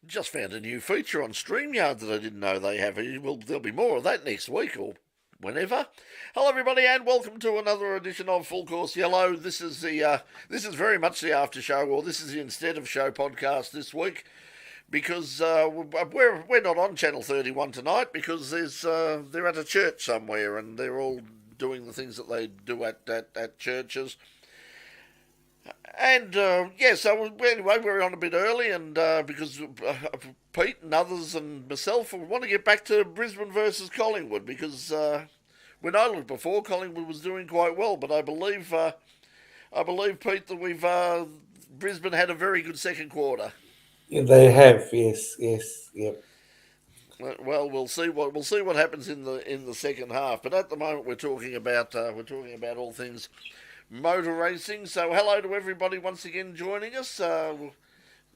Just found a new feature on StreamYard that I didn't know they have. Well, there'll be more of that next week or whenever. Hello, everybody, and welcome to another edition of Full Course Yellow. This is very much the after show, or this is the instead of show podcast this week, because we're not on Channel 31 tonight because they're at a church somewhere and they're all doing the things that they do at churches. And so anyway, we're on a bit early, and because Pete and others and myself want to get back to Brisbane versus Collingwood, because when I looked before, Collingwood was doing quite well, but I believe Pete that we've Brisbane had a very good second quarter. Yeah, they have, yes, yep. Well, we'll see what happens in the second half. But at the moment, we're talking about all things motor racing. So hello to everybody once again joining us. As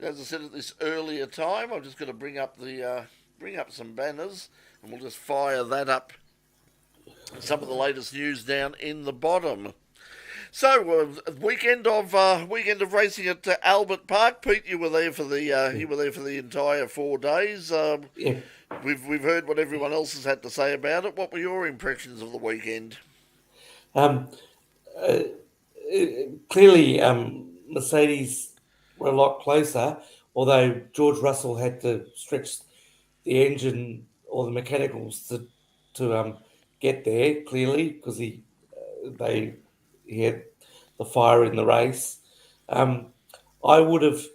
I said at this earlier time, I'm just going to bring up some banners, and we'll just fire that up. Some of the latest news down in the bottom. So weekend of racing at Albert Park. Pete, you were there for the entire 4 days. Yeah. We've heard what everyone else has had to say about it. What were your impressions of the weekend? Um, uh, Clearly, Mercedes were a lot closer, although George Russell had to stretch the engine or the mechanicals to get there, clearly, because he had the fire in the race. I would have.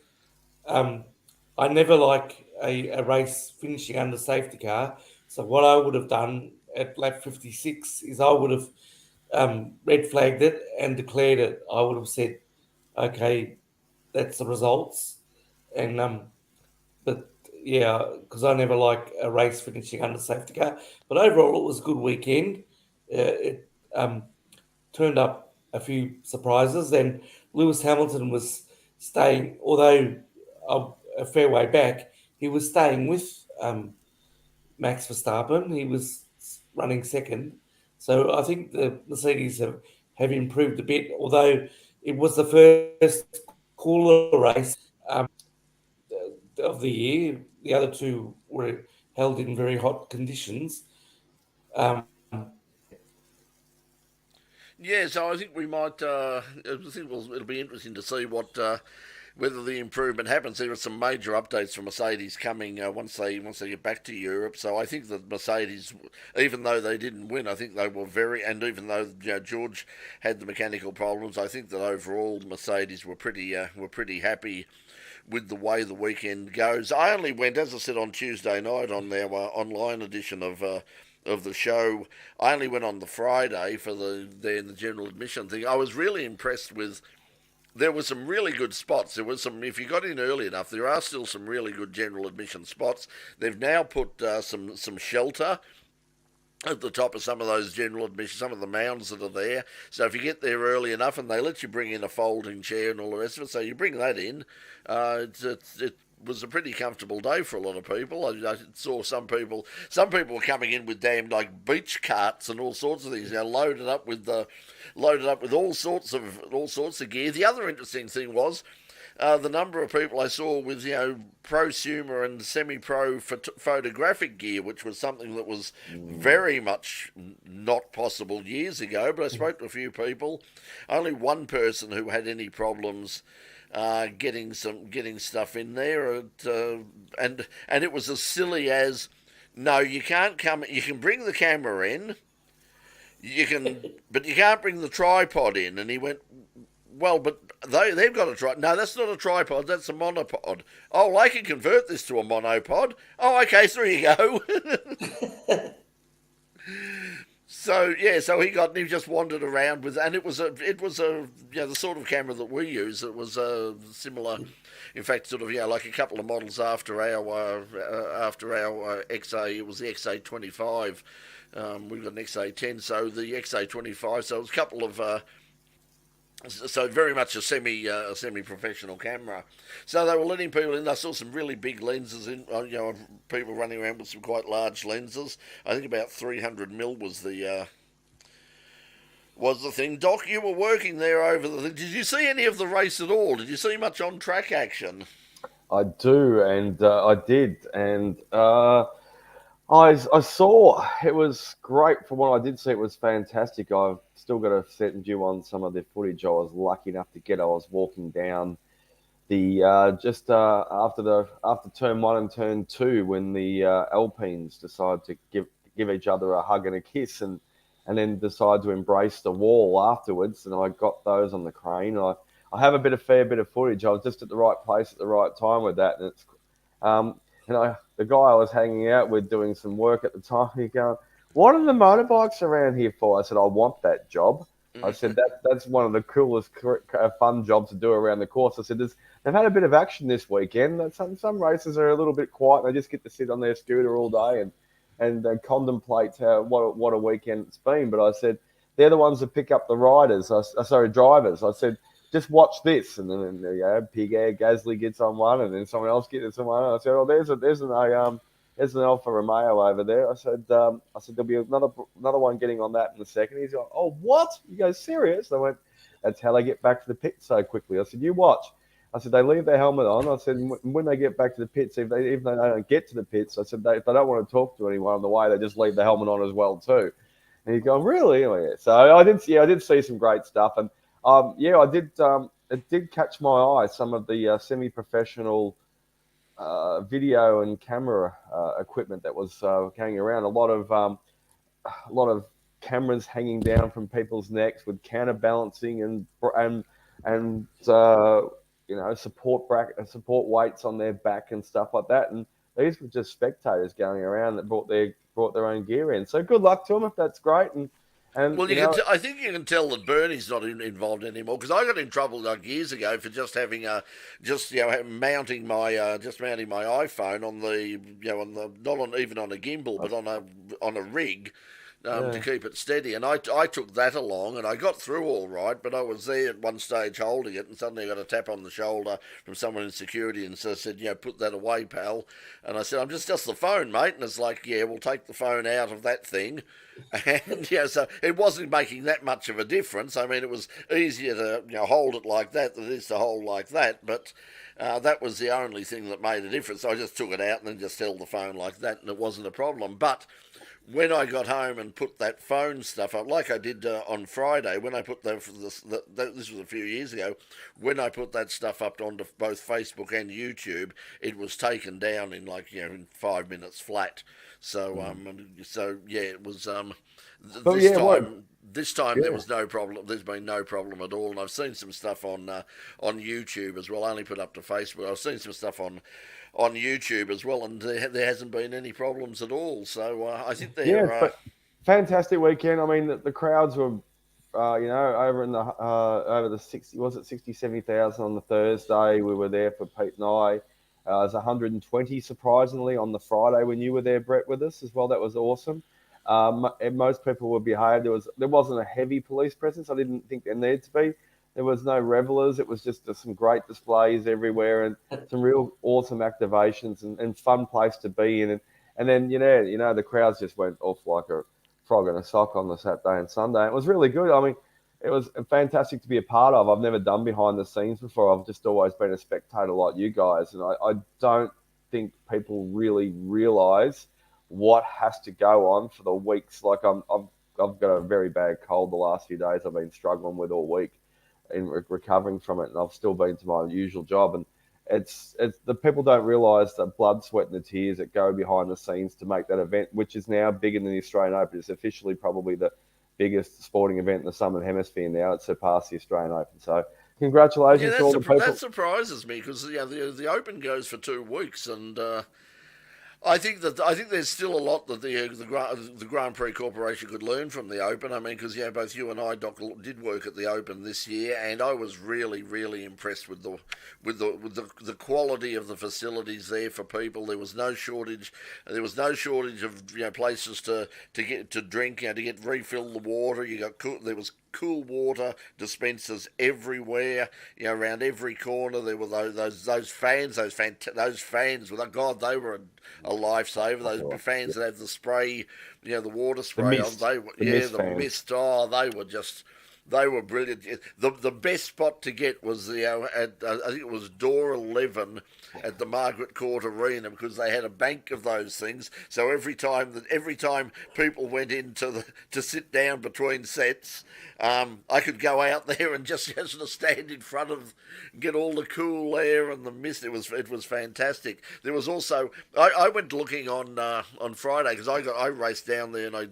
I never like a race finishing under safety car. So what I would have done at lap 56 is I would have red flagged it and declared it. I would have said, okay, that's the results. And but yeah, because I never like a race finishing under safety car. But overall, it was a good weekend. It turned up a few surprises, and Lewis Hamilton was staying, although a fair way back, he was staying with Max Verstappen. He was running second. So I think the Mercedes have improved a bit, although it was the first cooler race of the year. The other two were held in very hot conditions. Um, Yeah, so I think we might. It'll be interesting to see whether the improvement happens. There are some major updates from Mercedes coming once they get back to Europe. So I think that Mercedes, even though they didn't win, I think they were and even though George had the mechanical problems, I think that overall Mercedes were pretty happy with the way the weekend goes. I only went, as I said, on Tuesday night on their online edition of the show. I only went on the Friday for the general admission thing. I was really impressed with. There were some really good spots. There was some. If you got in early enough, there are still some really good general admission spots. They've now put some shelter at the top of some of those general admissions, some of the mounds that are there. So if you get there early enough, and they let you bring in a folding chair and all the rest of it, so you bring that in, it was a pretty comfortable day for a lot of people. I saw some people were coming in with damn like beach carts and all sorts of things, loaded up with all sorts of gear. The other interesting thing was the number of people I saw with prosumer and semi-pro photographic gear, which was something that was very much not possible years ago. But I spoke to a few people. Only one person who had any problems getting stuff in there, and it was as silly as, no, you can't come. You can bring the camera in. But you can't bring the tripod in. And he went, well, but they've got a tripod. No, that's not a tripod. That's a monopod. Oh, well, I can convert this to a monopod. Oh, okay, so there you go. So he just wandered around with, and it was the sort of camera that we use. It was similar, in fact, sort of like a couple of models after our XA. It was the XA25. We've got an XA10, so the XA25. So it was a So very much a semi-professional camera. So they were letting people in. I saw some really big lenses in. People running around with some quite large lenses. I think about 300 mil was the thing. Doc, you were working there over the thing. Did you see any of the race at all? Did you see much on track action? I do, and I did, and I saw it was great. From what I did see, it was fantastic. I've still got to set and due on some of the footage I was lucky enough to get. I was walking down the just after turn one and turn two when the Alpines decide to give each other a hug and a kiss, and then decide to embrace the wall afterwards. And I got those on the crane. I have a fair bit of footage. I was just at the right place at the right time with that, and it's the guy I was hanging out with doing some work at the time, he going, "What are the motorbikes around here for?" I said, "I want that job." I said, that's one of the coolest, fun jobs to do around the course. I said, they've had a bit of action this weekend. Some races are a little bit quiet. They just get to sit on their scooter all day and contemplate what a weekend it's been. But I said, they're the ones that pick up the drivers. I said, just watch this. And then Pig Air Gasly gets on one, and then someone else gets on one. And I said, "Oh, there's an Alfa Romeo over there." I said there'll be another one getting on that in a second. He's like, "Oh, what?" You go, "Serious?" I went, "That's how they get back to the pit so quickly." I said, "You watch." I said, "They leave their helmet on." I said, "When they get back to the pits, even though they don't get to the pits," I said, if they don't want to talk to anyone on the way, they just leave the helmet on as well too." And he's going, "Really?" Oh, yeah. So I did see some great stuff, and I did. It did catch my eye. Some of the semi-professional video and camera equipment that was going around. A lot of cameras hanging down from people's necks with counterbalancing and support weights on their back and stuff like that. And these were just spectators going around that brought their own gear in. So good luck to them if that's great. And Well, I think you can tell that Bernie's not involved anymore, because I got in trouble like years ago for just having mounting my iPhone on the on the not on even on a gimbal but on a rig. To keep it steady, and I took that along, and I got through all right. But I was there at one stage holding it, and suddenly I got a tap on the shoulder from someone in security, and so said, "Put that away, pal." And I said, "I'm just the phone, mate." And it's like, "Yeah, we'll take the phone out of that thing." And so it wasn't making that much of a difference. I mean, it was easier to hold it like that than it is to hold like that, but. That was the only thing that made a difference. So I just took it out and then just held the phone like that, and it wasn't a problem. But when I got home and put that phone stuff up, like I did on Friday, when I put this was a few years ago, when I put that stuff up onto both Facebook and YouTube, it was taken down in in 5 minutes flat. So it was this time there was no problem. There's been no problem at all, and I've seen some stuff on YouTube as well. I only put up to Facebook. I've seen some stuff on YouTube as well, and there hasn't been any problems at all. So I think they're but fantastic weekend. I mean, the crowds were, over in the over the 70,000 on the Thursday. We were there for Pete and I. It was 120 surprisingly on the Friday when you were there, Brett, with us as well. That was awesome. And most people were behaved. There wasn't a heavy police presence. I didn't think there needed to be. There was no revelers. It was just some great displays everywhere and some real awesome activations and fun place to be in. And then the crowds just went off like a frog in a sock on the Saturday and Sunday. It was really good. I mean, it was fantastic to be a part of. I've never done behind the scenes before. I've just always been a spectator like you guys, and I don't think people really realise what has to go on for the weeks. Like I've got a very bad cold the last few days. I've been struggling with all week in recovering from it, and I've still been to my usual job. And it's the people don't realise the blood, sweat, and the tears that go behind the scenes to make that event, which is now bigger than the Australian Open. It's officially probably the biggest sporting event in the Southern Hemisphere now. It surpassed the Australian Open. So congratulations to all the people. That surprises me, because the Open goes for 2 weeks, and I think there's still a lot that the Grand Prix Corporation could learn from the Open. I mean, because both you and I, Doc, did work at the Open this year, and I was really, really impressed with the quality of the facilities there for people. There was no shortage. There was no shortage of places to get to drink, to get refill the water. There was cool water dispensers everywhere. Around every corner there were those fans, those fans. Well, God, they were a lifesaver. Those fans that have the spray, the water The spray on. mist. The mist The fans. mist. Oh, they were brilliant. The best spot to get was at I think it was door 11 at the Margaret Court Arena, because they had a bank of those things. So every time people went in to sit down between sets, I could go out there and just sort of stand in front of, get all the cool air and the mist. It was fantastic. There was also I went looking on Friday, because I raced down there, and I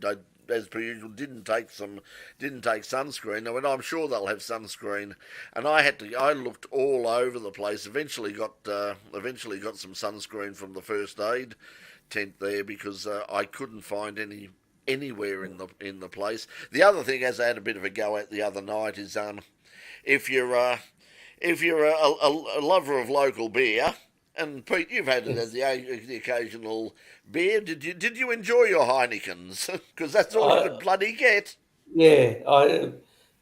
as per usual, didn't take sunscreen. Now, I'm sure they'll have sunscreen, and I looked all over the place. Eventually got some sunscreen from the first aid tent there, because I couldn't find anywhere in the place. The other thing, as I had a bit of a go at the other night, is if you're a lover of local beer. And Pete, you've had it as the occasional beer. Did you enjoy your Heinekens? Because that's all you could bloody get. Yeah,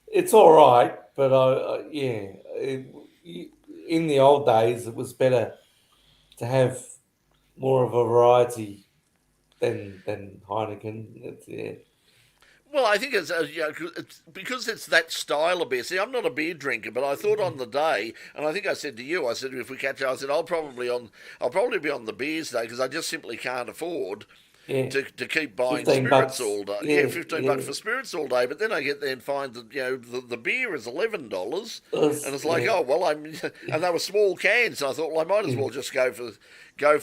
it's all right, but in the old days, it was better to have more of a variety than Heineken. Yeah. Well, I think it's because it's that style of beer. See, I'm not a beer drinker, but I thought on the day, and I think I said to you, I said if we catch up, I said I'll probably be on the beers day, because I just simply can't afford to keep buying spirits all day. Yeah, $15 for spirits all day. But then I get there and find that the beer is $11, and it's like, oh well, and they were small cans. And I thought, well, I might as well just go for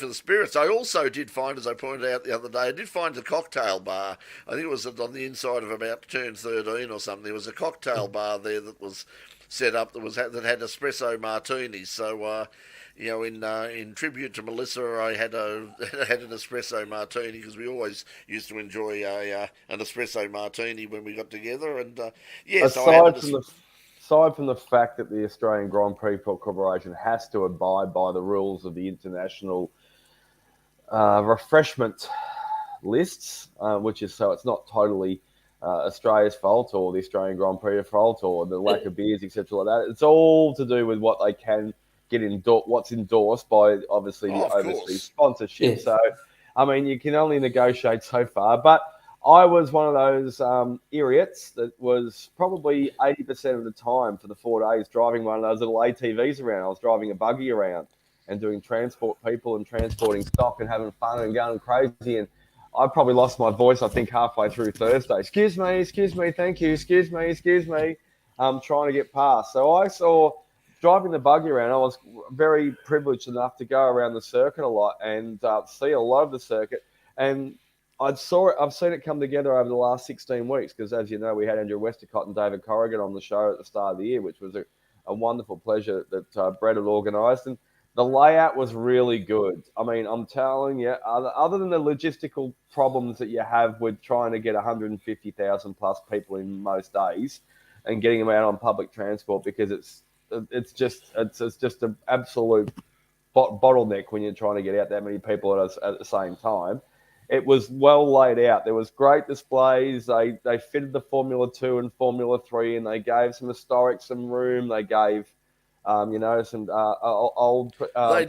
the spirits. I also did find, as I pointed out the other day, I did find a cocktail bar. I think it was on the inside of about turn 13 or something. There was a cocktail bar there that was set up that had espresso martinis. So. In tribute to Melissa, I had an espresso martini, because we always used to enjoy an espresso martini when we got together. And aside from the fact that the Australian Grand Prix Corporation has to abide by the rules of the international refreshment lists, which is so it's not totally Australia's fault or the Australian Grand Prix fault or the lack of beers, etc. like that. It's all to do with what they can get what's endorsed by obviously the overseas sponsorship. Yes. So, I mean, you can only negotiate so far. But I was one of those idiots that was probably 80% of the time for the 4 days driving one of those little ATVs around. I was driving a buggy around and doing transport people and transporting stock and having fun and going crazy. And I probably lost my voice, I think, halfway through Thursday. Excuse me, thank you, excuse me. I'm trying to get past. So I saw... driving the buggy around, I was very privileged enough to go around the circuit a lot and see a lot of the circuit. And I've seen it come together over the last 16 weeks, because, as you know, we had Andrew Westacott and David Corrigan on the show at the start of the year, which was a wonderful pleasure that Brett had organised. And the layout was really good. I mean, I'm telling you, other than the logistical problems that you have with trying to get 150,000 plus people in most days and getting them out on public transport, because it's just an absolute bottleneck when you're trying to get out that many people at the same time. It was well laid out. There was great displays. They fitted the Formula 2 and Formula 3, and they gave some historic some room. They gave some old. They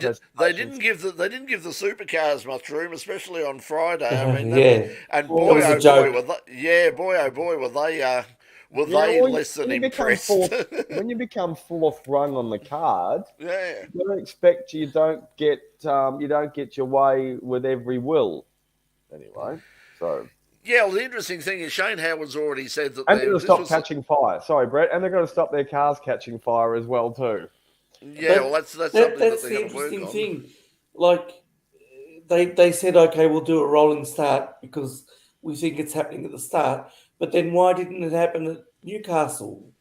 didn't give the supercars much room, especially on Friday. I mean, and boy oh boy were they. Were they less than impressed? When you become fourth rung on the card, yeah, you don't get your way with every will. Anyway, so yeah. Well, the interesting thing is Shane Howard's already said that they're going to stop catching fire. Sorry, Brett, and they're going to stop their cars catching fire as well too. Yeah, well, that's something that's the interesting thing. Like they said, okay, we'll do a rolling start because we think it's happening at the start. But then why didn't it happen at Newcastle?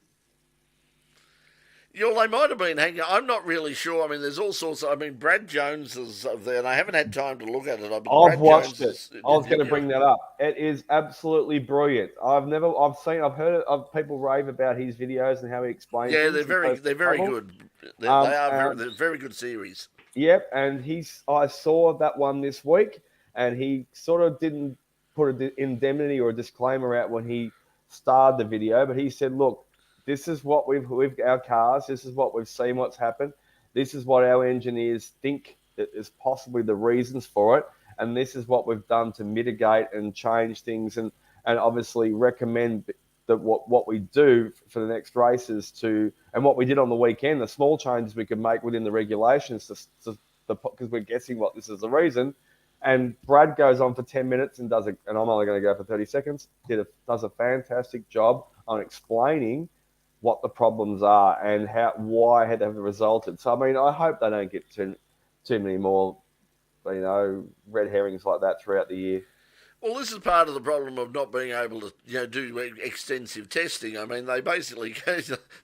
Yeah, well, they might have been hanging. I'm not really sure. I mean, there's all sorts of... I mean, Brad Jones is there, and I haven't had time to look at it. I've watched it. I was going to bring that up. It is absolutely brilliant. I've heard of people rave about his videos and how he explains. Yeah, they're very good. They're very good series. Yep, and I saw that one this week, and he sort of didn't put an indemnity or a disclaimer out when he starred the video, but he said, look, this is what we've our cars, this is what we've seen what's happened. This is what our engineers think that is possibly the reasons for it. And this is what we've done to mitigate and change things and obviously recommend that what we do for the next races and what we did on the weekend, the small changes we could make within the regulations because we're guessing what this is the reason. And Brad goes on for 10 minutes and does it, and I'm only going to go for 30 seconds, does a fantastic job on explaining what the problems are and why they have resulted. So, I mean, I hope they don't get too many more, red herrings like that throughout the year. Well, this is part of the problem of not being able to, do extensive testing. I mean, they basically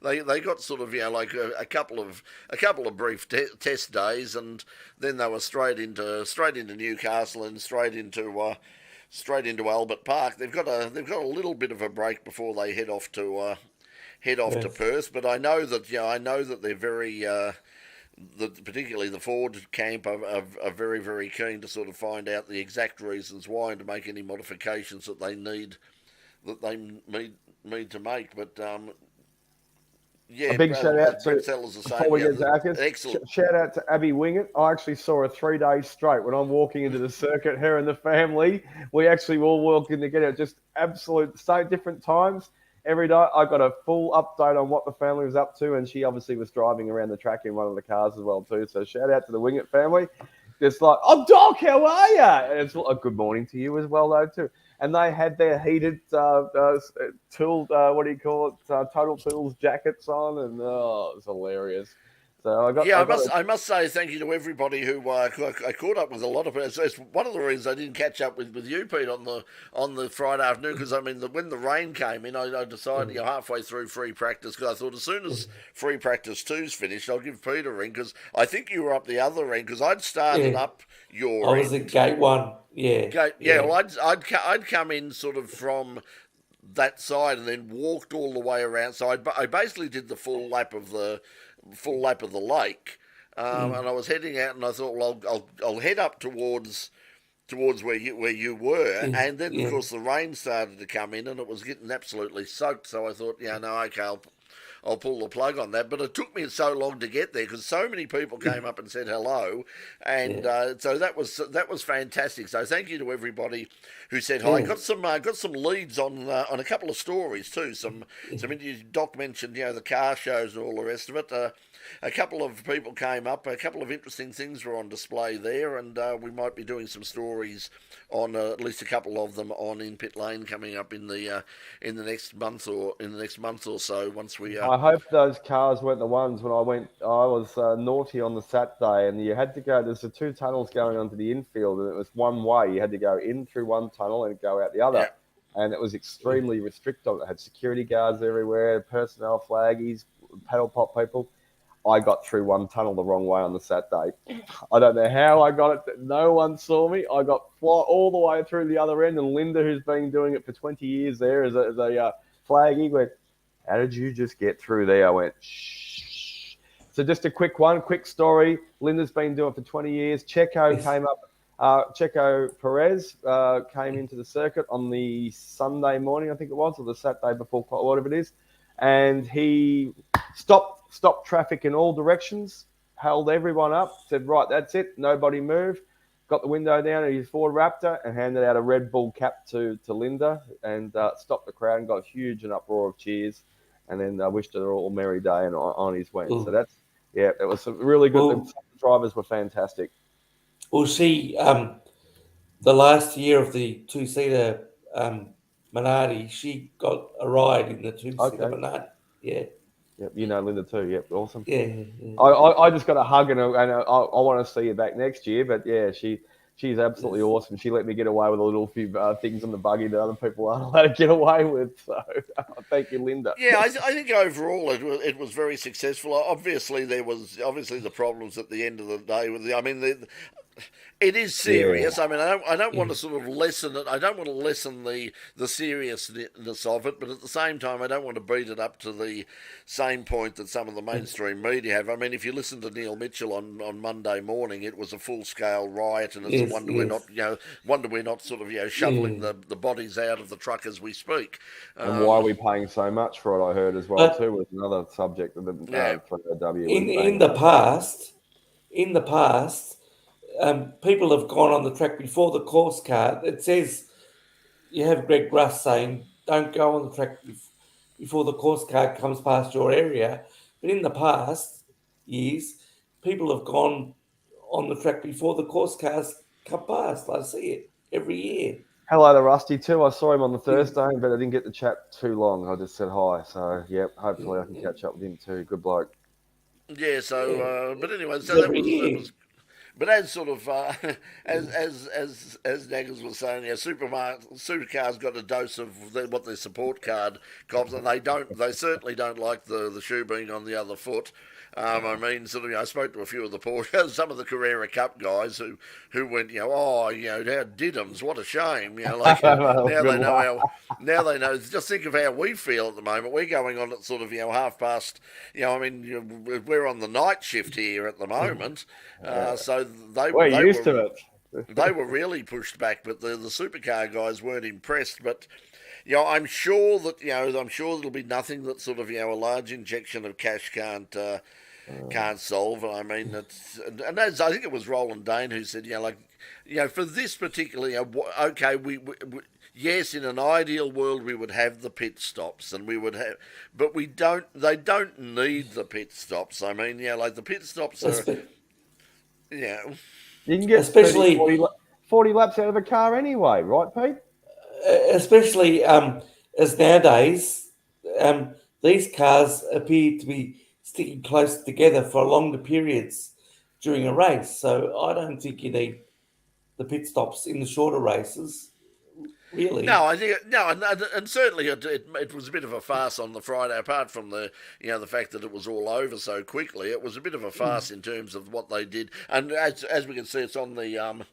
they got sort of like a couple of brief test days, and then they were straight into Newcastle and straight into Albert Park. They've got a little bit of a break before they head off to Perth. But I know that they're very. Particularly the Ford camp are very, very keen to sort of find out the exact reasons why and to make any modifications that they need to make. But a big shout out to before we get to excellent. Shout out to Abby Wingett. I actually saw her 3 days straight when I'm walking into the circuit. Her and the family, we actually all walked in together, just absolute same different times. Every day I got a full update on what the family was up to, and she obviously was driving around the track in one of the cars as well too. So shout out to the Wingett family. It's like, oh Doc, how are you? And it's a good morning to you as well though too. And they had their heated tool, Total Tools jackets on, and it was hilarious. So I must say thank you to everybody who I caught up with a lot of it. It's one of the reasons I didn't catch up with you, Pete, on the Friday afternoon, because I mean when the rain came in, I decided halfway through free practice, because I thought as soon as free practice 2's finished, I'll give Pete a ring, because I think you were up the other end, because I'd started up your. I was at gate 1. Well, I'd come in sort of from that side and then walked all the way around. So I basically did the full lap of the lake, and I was heading out, and I thought, well, I'll head up towards where you were, and then of course the rain started to come in, and it was getting absolutely soaked. So I thought, okay, I'll pull the plug on that. But it took me so long to get there because so many people came up and said hello, and so that was fantastic. So thank you to everybody who said hi. Got some leads on a couple of stories too. Doc mentioned the car shows and all the rest of it. A couple of people came up. A couple of interesting things were on display there, and we might be doing some stories on at least a couple of them on In Pit Lane coming up in the next month or so. Once we. I hope those cars weren't the ones when I went. I was naughty on the Saturday, and you had to go. There's the 2 tunnels going onto the infield, and it was one way. You had to go in through one tunnel and go out the other. Yeah. And it was extremely restricted. It had security guards everywhere, personnel flaggies, paddle pop people. I got through one tunnel the wrong way on the Saturday. I don't know how I got it. No one saw me. I got all the way through the other end, and Linda, who's been doing it for 20 years there as a flaggy, went, how did you just get through there? I went, shh. So just a quick story. Linda's been doing it for 20 years. Checo came up. Checo Perez came into the circuit on the Sunday morning, I think it was, or the Saturday before, whatever it is. And he stopped traffic in all directions, held everyone up, said, right, that's it, nobody move. Got the window down at his Ford Raptor and handed out a Red Bull cap to Linda and stopped the crowd and got huge an uproar of cheers, and then wished her all merry day and on his way. So that's, it was really good. Well, the drivers were fantastic. Well, the last year of the 2-seater Minardi, she got a ride in the 2-seater Minardi. Yeah. Yep, Linda too. Yep, awesome. Yeah. I just got a hug and I want to see her back next year. But yeah, she's absolutely awesome. She let me get away with a little few things on the buggy that other people aren't allowed to get away with. So thank you, Linda. Yeah, I think overall it was very successful. Obviously there was the problems at the end of the day with It is Yeah. serious. I mean, I don't want to sort of lessen it. I don't want to lessen the seriousness of it, but at the same time, I don't want to beat it up to the same point that some of the mainstream media have. I mean, if you listen to Neil Mitchell on Monday morning, it was a full scale riot, and it's a Yes, wonder we're yes, not wonder we're not sort of shoveling yeah. the bodies out of the truck as we speak. And why are Um, we paying so much for it? I heard as well But too was another subject that yeah. for W was in saying. the past, in the past, people have gone on the track before the course card. It says you have Greg Russ saying, "Don't go on the track before the course card comes past your area." But in the past years, people have gone on the track before the course cars come past. I see it every year. Hello to Rusty too. I saw him on the Yeah, Thursday, but I didn't get to chat too long. I just said hi. So yep, yeah, hopefully I can yeah. catch up with him too. Good bloke. Yeah, Yeah. but anyway, It's so that every was it year. was. But as sort of as Naggers was saying, supercars got a dose of what their support card cops, and they certainly don't like the shoe being on the other foot. I mean, sort of, I spoke to a few of the Porsche, some of the Carrera Cup guys who went, oh, how Diddums, what a shame, like now Good they know luck. how, now they know. Just think of how we feel at the moment. We're going on at sort of, half past, I mean, we're on the night shift here at the moment, so We're used to it. they were really pushed back, but the supercar guys weren't impressed. But I'm sure that I'm sure there'll be nothing that sort of a large injection of cash can't solve. I mean, and as I think it was Roland Dane who said, for this particular, okay, we yes, in an ideal world we would have the pit stops, and we would have, but we don't. They don't need the pit stops. I mean, like the pit stops are, Espe- yeah. You can get 30, Especially, 40 laps out of a car anyway, right, Pete? especially as nowadays, these cars appear to be sticking close together for longer periods during a race. So I don't think you need the pit stops in the shorter races, No, really. I think no, and certainly it was a bit of a farce on the Friday. Apart from the fact that it was all over so quickly, it was a bit of a farce in terms of what they did. And as we can see, it's on the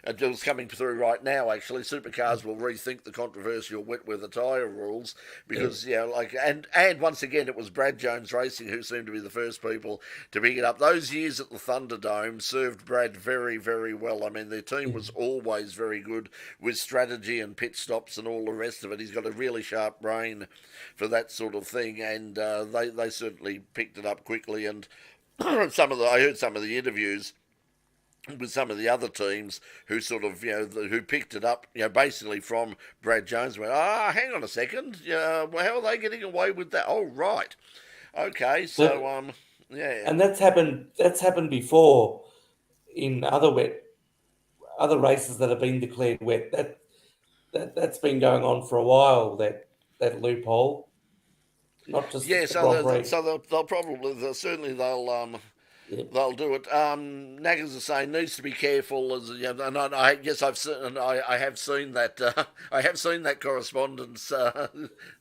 it's coming through right now. Actually, supercars will rethink the controversial wet weather tyre rules because and once again it was Brad Jones Racing who seemed to be the first people to pick it up. Those years at the Thunderdome served Brad very, very well. I mean, their team was always very good with strategy and pit stops and all the rest of it. He's got a really sharp brain for that sort of thing, and they certainly picked it up quickly. And I heard some of the interviews with some of the other teams who sort of who picked it up basically from Brad Jones went, hang on a second, well, how are they getting away with that? Oh, right, okay, But, so yeah. and that's happened. That's happened before in other races that have been declared wet. That's been going on for a while. That loophole, not just Yeah, at the Grand Prix. so they'll probably certainly Yeah. they'll do it. Naggers are saying needs to be careful, as and I guess I have seen that I have seen that correspondence,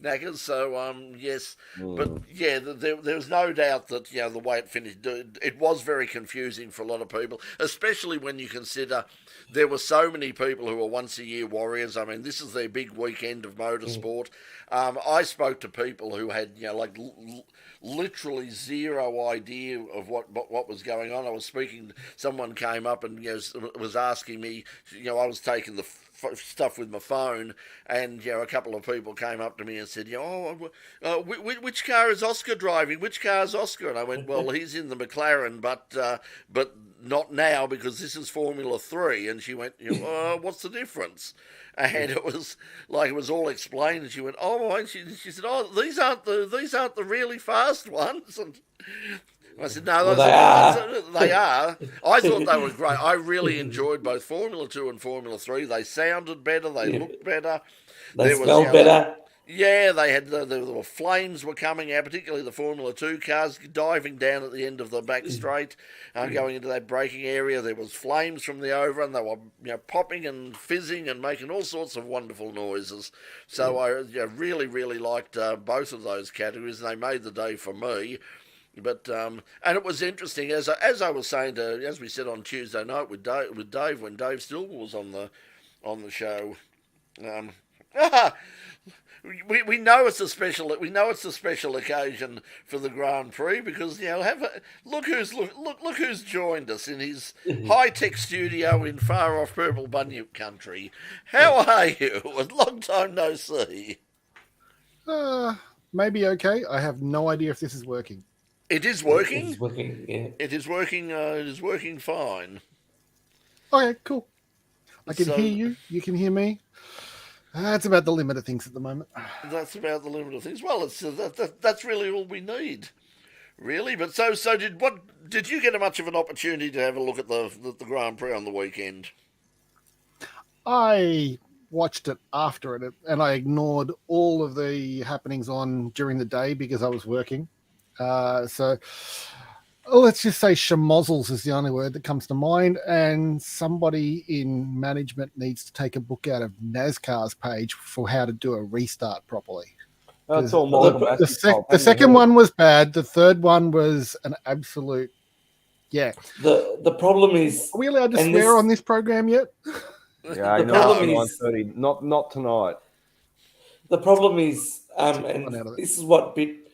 Naggers. So yes, but yeah, there's no doubt that the way it finished, it was very confusing for a lot of people, especially when you consider there were so many people who are once a year warriors. I mean, this is their big weekend of motorsport. I spoke to people who had literally zero idea of what was going on. I was speaking. Someone came up and was asking me. I was taking the stuff with my phone, and a couple of people came up to me and said, which car is Oscar driving? Which car is Oscar? And I went, well, he's in the McLaren, but not now because this is Formula 3. And she went, what's the difference? And it was all explained. And she went, oh, and she said, oh, these aren't the really fast ones. And I said, no, Well, those they are the are. ones. They are. I thought they were great. I really enjoyed both Formula 2 and Formula 3. They sounded better. They looked better. They smell better. They had the flames were coming out, particularly the Formula 2 cars diving down at the end of the back straight, going into that braking area. There was flames from the over, and they were popping and fizzing and making all sorts of wonderful noises. So I really, really liked both of those categories, and they made the day for me. But and it was interesting as I was saying as we said on Tuesday night with Dave when Dave Silver was on the show. Um, we know it's a special occasion for the Grand Prix because look who's joined us in his high tech studio in far off Purple Bunyip country. How are you? Long time no see. Maybe okay. I have no idea if this is working. It is working. It's working. Yeah. It is working. It is working fine. Okay, cool. I can hear you. You can hear me. That's about the limit of things at the moment. That's about the limit of things. Well, it's that's really all we need, really. But so did you get much of an opportunity to have a look at the Grand Prix on the weekend? I watched it after it, and I ignored all of the happenings on during the day because I was working. So let's just say schmozzles is the only word that comes to mind, and somebody in management needs to take a book out of NASCAR's page for how to do a restart properly. That's all the second one was bad. The third one was an absolute, yeah. The problem is... Are we allowed to swear on this program yet? Yeah, the problem is 9:30. Not tonight. The problem is, and this is what bit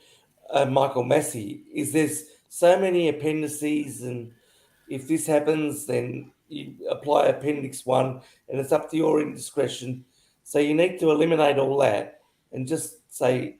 Michael Massey, is there's so many appendices, and if this happens, then you apply Appendix 1, and it's up to your indiscretion. So you need to eliminate all that and just say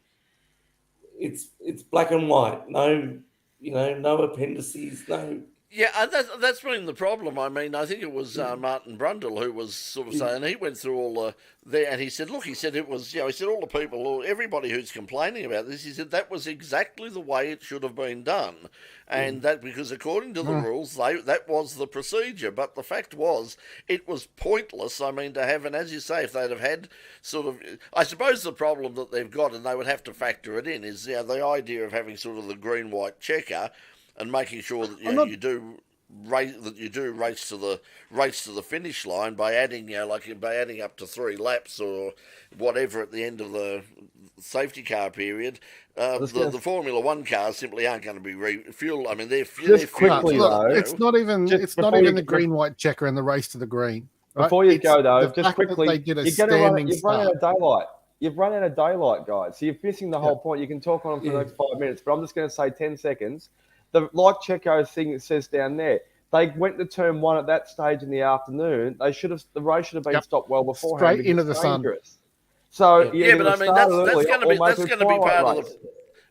it's black and white. No, no appendices, no. Yeah, and that's been the problem. I mean, I think it was Martin Brundle who was sort of saying, he went through all there, and he said, look, he said it was, he said all the people, everybody who's complaining about this, he said that was exactly the way it should have been done, and that because according to the rules, that was the procedure. But the fact was, it was pointless. I mean, to have, and as you say, if they'd have had sort of, I suppose the problem that they've got, and they would have to factor it in, is the idea of having sort of the green-white checker. And making sure that you do race to the finish line by adding up to 3 laps or whatever at the end of the safety car period. The Formula One cars simply aren't going to be refueled. I mean, they're quickly though. It's not even the green white checker and the race to the green. Right? Before you go though, just quickly, you've run out of daylight. You've run out of daylight, guys. So you're missing the whole point. You can talk on them for the next 5 minutes, but I'm just going to say 10 seconds. Like Checo thing it says down there, they went to turn 1 at that stage in the afternoon. The race should have been stopped well before. Straight into the sun. So but I mean that's going to be part of the.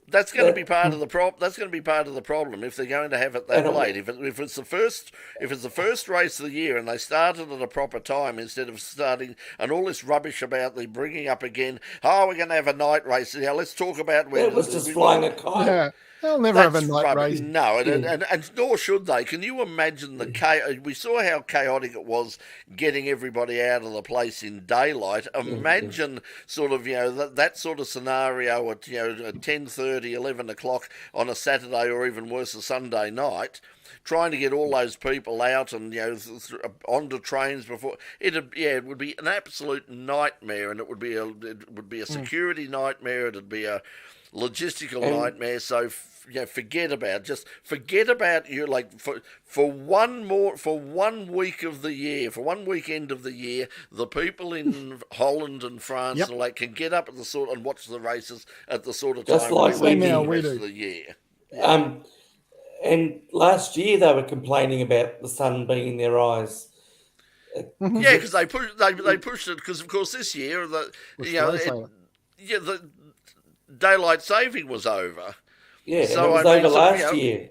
That's going to be part of the problem. That's going to be part of the problem if they're going to have it that late. If it's the first race of the year and they started at a proper time instead of starting and all this rubbish about the bringing up again. Oh, we're going to have a night race. Now let's talk about where it was just flying a kite. Yeah. They'll never have a night race. No, and nor should they. Can you imagine we saw how chaotic it was getting everybody out of the place in daylight. Imagine sort of, that sort of scenario at, at 10:30, 11 o'clock on a Saturday or even worse, a Sunday night, trying to get all those people out and, onto trains before. It would be an absolute nightmare, and it would be a security nightmare. It'd be a logistical nightmare. So forget about you. Like for one week of the year, for one weekend of the year, the people in Holland and France and all that can get up at the sort and watch the races at the sort of just time like we do the rest of the year. And last year they were complaining about the sun being in their eyes. Yeah, because they pushed it because of course this year the daylight saving was over. Yeah, so it was over last year.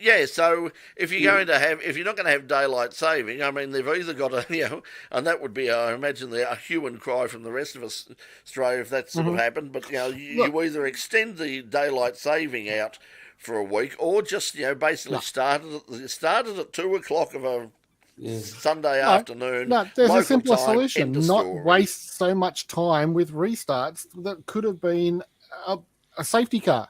Yeah, so if you're not going to have daylight saving, I mean, they've either got to, and that would be, I imagine, a hue and cry from the rest of Australia if that sort of happened. But you either extend the daylight saving out for a week, or just basically started at 2 o'clock of a Sunday afternoon. No, there's a simpler time, solution. Not waste so much time with restarts that could have been a safety car.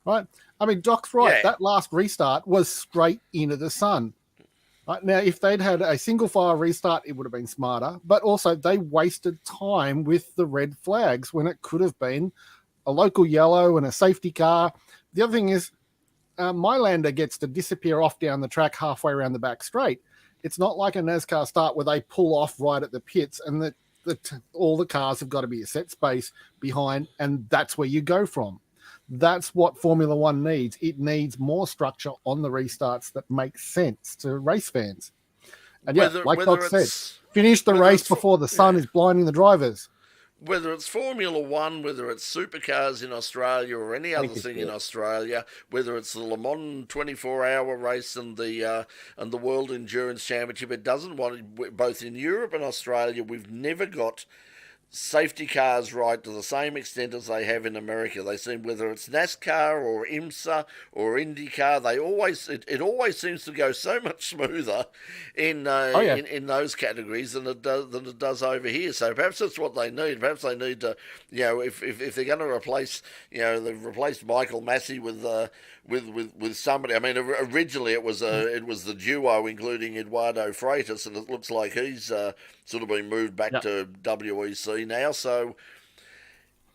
Right, I mean, Doc's right. That last restart was straight into the sun. Right now, if they'd had a single file restart, it would have been smarter. But also, they wasted time with the red flags when it could have been a local yellow and a safety car. The other thing is, Mylander gets to disappear off down the track halfway around the back straight. It's not like a NASCAR start where they pull off right at the pits and all the cars have got to be a set space behind, and that's where you go from. That's what Formula One needs. It needs more structure on the restarts that makes sense to race fans. And like Doc said, finish the race before the sun is blinding the drivers. Whether it's Formula One, whether it's Supercars in Australia or any other thing in Australia, whether it's the Le Mans 24-hour race and the World Endurance Championship, it doesn't want it. Both in Europe and Australia, we've never got safety cars right to the same extent as they have in America. They seem, whether it's NASCAR or IMSA or IndyCar, it always seems to go so much smoother in those categories than it does over here. So perhaps that's what they need. Perhaps they need to, if they're going to replace, they've replaced Michael Massey with somebody. I mean, originally it was the duo including Eduardo Freitas, and it looks like he's sort of been moved back to WEC now. So,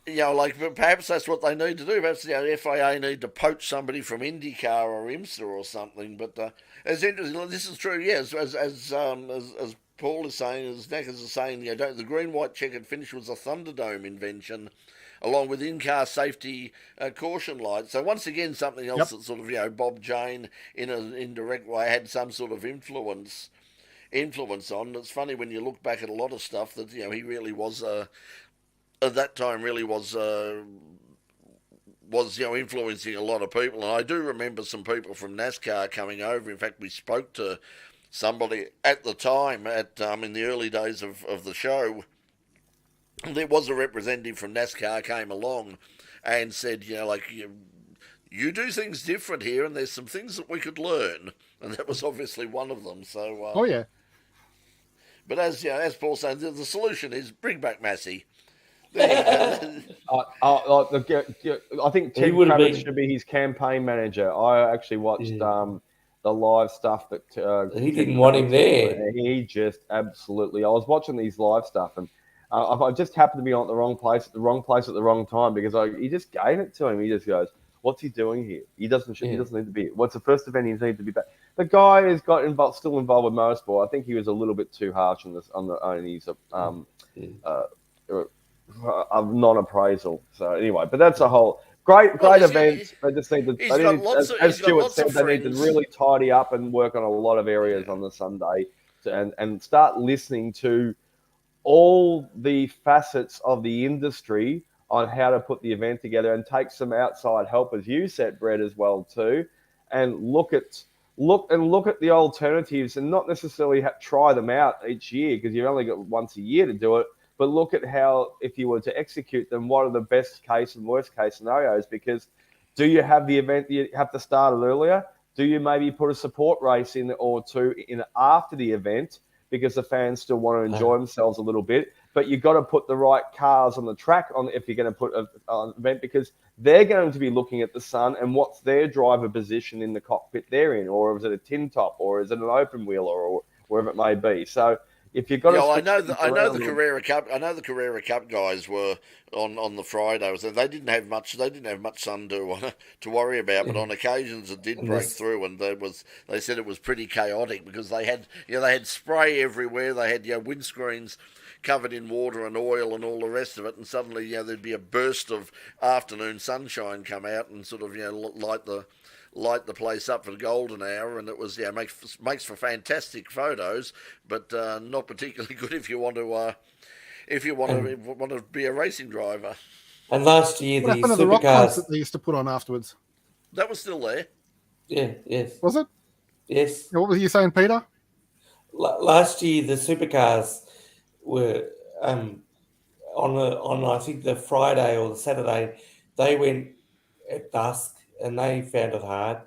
perhaps that's what they need to do. Perhaps the FIA need to poach somebody from IndyCar or IMSA or something. But it's interesting. This is true. Yes, as Paul is saying, as Nackers is saying, the green, white, checkered finish was a Thunderdome invention, along with in-car safety caution lights. So once again, something else that sort of, Bob Jane in an indirect way had some sort of influence on. It's funny when you look back at a lot of stuff that, he really was, at that time really was influencing a lot of people. And I do remember some people from NASCAR coming over. In fact, we spoke to somebody at the time in the early days of the show. There was a representative from NASCAR came along and said, you do things different here, and there's some things that we could learn, and that was obviously one of them. So, but as Paul said, the solution is bring back Massey. I think Ted Kravitz should be his campaign manager. I actually watched the live stuff that he didn't want him there. He just absolutely. I was watching these live stuff, and I just happened to be on the wrong place at the wrong time because he just gave it to him. He just goes, "What's he doing here? He doesn't need to be. What's the first event he needs to be back?" The guy has got still involved with motorsport. I think he was a little bit too harsh on his non-appraisal. So anyway, but that's a whole great event. They just need to, as Stuart said, they need to really tidy up and work on a lot of areas on the Sunday, and start listening to all the facets of the industry on how to put the event together, and take some outside help, as you said, Brett, as well too, and look at the alternatives, and not necessarily try them out each year because you've only got once a year to do it. But look at how, if you were to execute them, what are the best case and worst case scenarios? Because do you have the event, you have to start it earlier? Do you maybe put a support race in or two in after the event because the fans still want to enjoy themselves a little bit? But you've got to put the right cars on the track if you're going to put an event, because they're going to be looking at the sun and what's their driver position in the cockpit they're in, or is it a tin top, or is it an open wheel, or wherever it may be. So if you've got I know the Carrera Cup. I know the Carrera Cup guys were on the Friday. They didn't have much sun to worry about, but on occasions it did break through, and they said it was pretty chaotic because they had spray everywhere. They had windscreens covered in water and oil and all the rest of it, and suddenly there'd be a burst of afternoon sunshine come out and sort of light the place up for the golden hour, and it was makes for fantastic photos, but not particularly good if you want to be a racing driver. And last year what happened to the rock concert they used to put on afterwards? That was still there. Yeah, yes. Was it? Yes. What were you saying, Peter? Last year the Supercars were on I think the Friday or the Saturday. They went at dusk and they found it hard.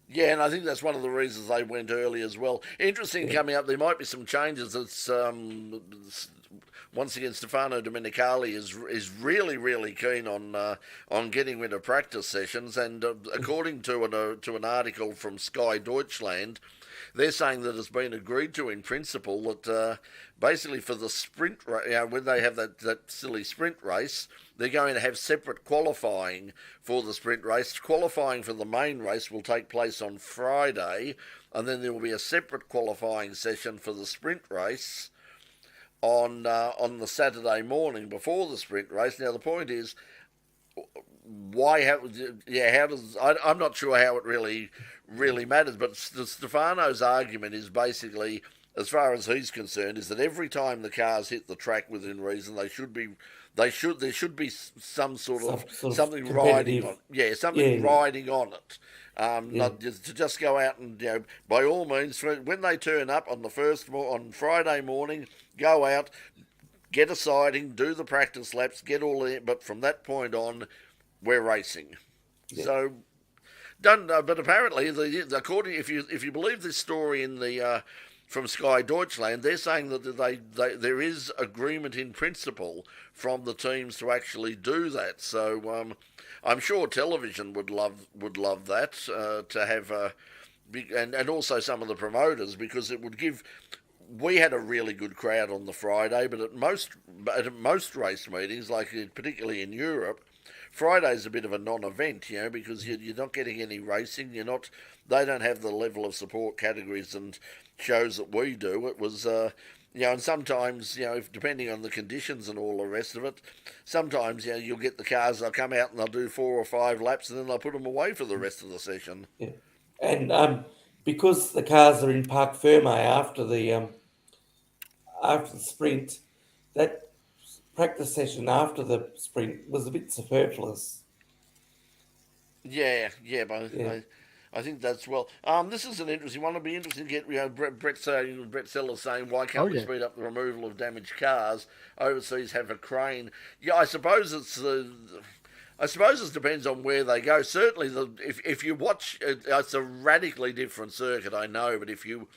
Yeah, and I think that's one of the reasons they went early as well. Interesting coming up, there might be some changes. It's once again, Stefano Domenicali is really, really keen on getting rid of practice sessions, and according to an article from Sky Deutschland, they're saying that it's been agreed to in principle that basically for the sprint, when they have that silly sprint race, they're going to have separate qualifying for the sprint race. Qualifying for the main race will take place on Friday, and then there will be a separate qualifying session for the sprint race on the Saturday morning before the sprint race. Now the point is, I'm not sure how it really matters, but Stefano's argument is basically, as far as he's concerned, is that every time the cars hit the track within reason, there should be something riding on, riding on it. Not just to just go out and, by all means, when they turn up on Friday morning, go out, get a siding, do the practice laps, get all in. But from that point on, we're racing. Yeah. So, but apparently, according if you believe this story in the from Sky Deutschland, they're saying that there is agreement in principle from the teams to actually do that. So I'm sure television would love that to have and also some of the promoters, because it would give. We had a really good crowd on the Friday, but at most race meetings, like particularly in Europe, Friday's a bit of a non-event, because you're not getting any racing. They don't have the level of support categories and shows that we do. It was, and sometimes, depending on the conditions and all the rest of it, sometimes, you'll get the cars, they'll come out and they'll do 4 or 5 laps and then they'll put them away for the rest of the session. Yeah. And because the cars are in Parc Ferme after the sprint, that practice session after the sprint was a bit superfluous. I think that's well. This is an interesting one. It'll be interesting to get Brett Sellers saying, why can't we speed up the removal of damaged cars? Overseas have a crane. Yeah, I suppose it depends on where they go. Certainly, if you watch, it's a radically different circuit, I know, but if you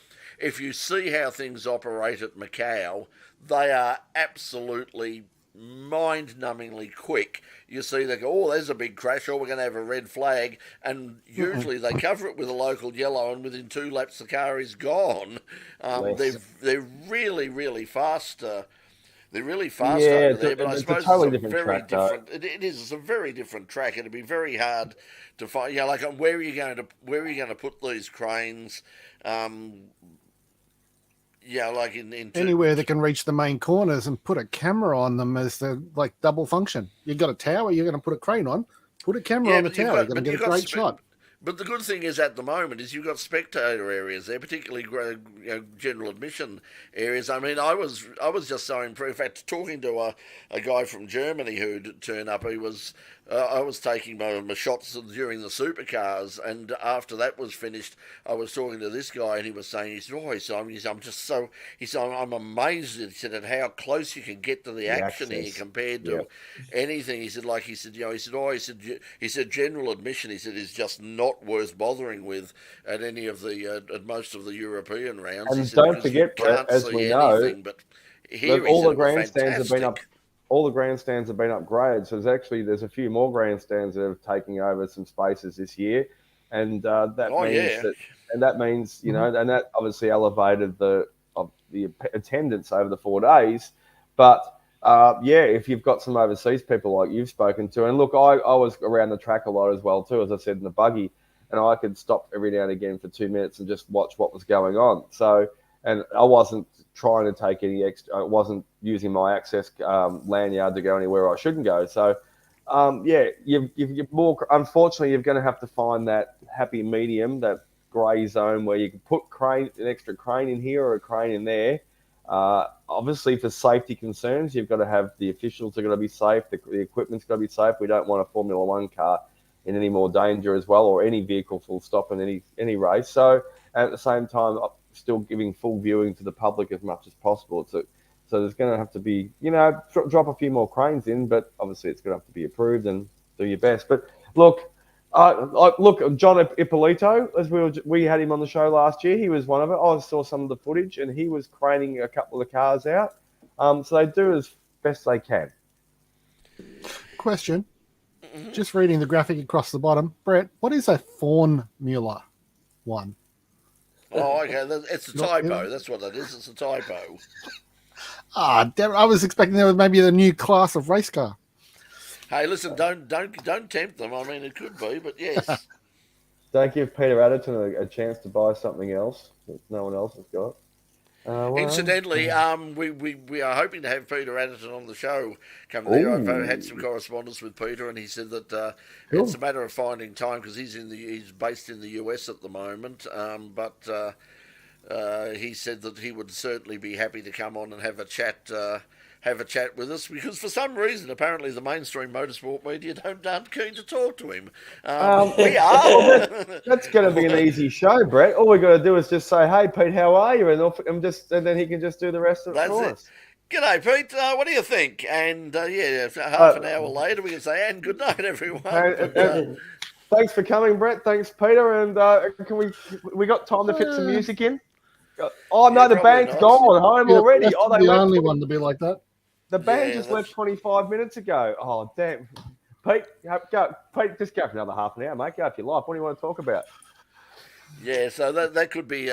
see how things operate at Macau, they are absolutely mind-numbingly quick. You see, they go, there's a big crash, or we're going to have a red flag, and usually they cover it with a local yellow, and within 2 laps the car is gone. They're really, really fast. They're really fast over there, but I suppose it's a very different. It is. It's a very different track. It'd be very hard to find. Where are you going to put these cranes? Anywhere that can reach the main corners and put a camera on them as the double function. You've got a tower, you're going to put a crane on, put a camera on the tower, you're going to get a great shot. But the good thing is at the moment is you've got spectator areas there, particularly general admission areas. I mean, I was just so impressed. In fact, talking to a guy from Germany who'd turned up, I was taking my shots during the Supercars, and after that was finished, I was talking to this guy, and he was saying, I'm amazed, he said, at how close you can get to the action here compared to anything. He said, general admission, he said, is just not worth bothering with at any of at most of the European rounds. And said, don't forget, as we know, but here all the grandstands have been up. All the grandstands have been upgraded, so there's a few more grandstands that have taken over some spaces this year, and that means and that obviously elevated the attendance over the 4 days. But if you've got some overseas people like you've spoken to, and look, I was around the track a lot as well too, as I said, in the buggy, and I could stop every now and again for 2 minutes and just watch what was going on. So, and I wasn't trying to take any extra. I wasn't using my access lanyard to go anywhere I shouldn't go. So, you've more. Unfortunately, you're going to have to find that happy medium, that grey zone where you can put an extra crane in here or a crane in there. Obviously, for safety concerns, you've got to have the officials are going to be safe. The equipment's got to be safe. We don't want a Formula One car in any more danger as well, or any vehicle full stop in any race. So, and at the same time, still giving full viewing to the public as much as possible. So there's going to have to be, drop a few more cranes in, but obviously it's going to have to be approved and do your best. But look, John Ippolito, as we had him on the show last year, he was one of it. I saw some of the footage, and he was craning a couple of the cars out. So they do as best they can. Question. Just reading the graphic across the bottom. Brett, what is a Formula One? Oh, okay. It's a Not typo. really. That's what it is. It's a typo. Damn, I was expecting there was maybe a new class of race car. Hey, listen, don't tempt them. I mean, it could be, but yes. Don't give Peter Adderton a chance to buy something else that no one else has got. Incidentally, we are hoping to have Peter Adderton on the show come there. I've had some correspondence with Peter, and he said that Cool. it's a matter of finding time because he's based in the US at the moment. But he said that he would certainly be happy to come on and have a chat. Have a chat with us because for some reason apparently the mainstream motorsport media aren't keen to talk to him. We are. That's going to be an easy show, Brett. All we got to do is just say, "Hey, Pete, how are you?" And then he can just do the rest of it for us. G'day, Pete. What do you think? And half an hour later we can say, "And good night, everyone." Thanks for coming, Brett. Thanks, Peter. And can we got time to fit some music in? Oh no, the band's gone home already. That's Oh, they the left only one to be like that. The band just left 25 minutes ago. Oh, damn. Pete, Pete, just go for another half an hour, mate. Go if you like. What do you want to talk about? Yeah, so that could be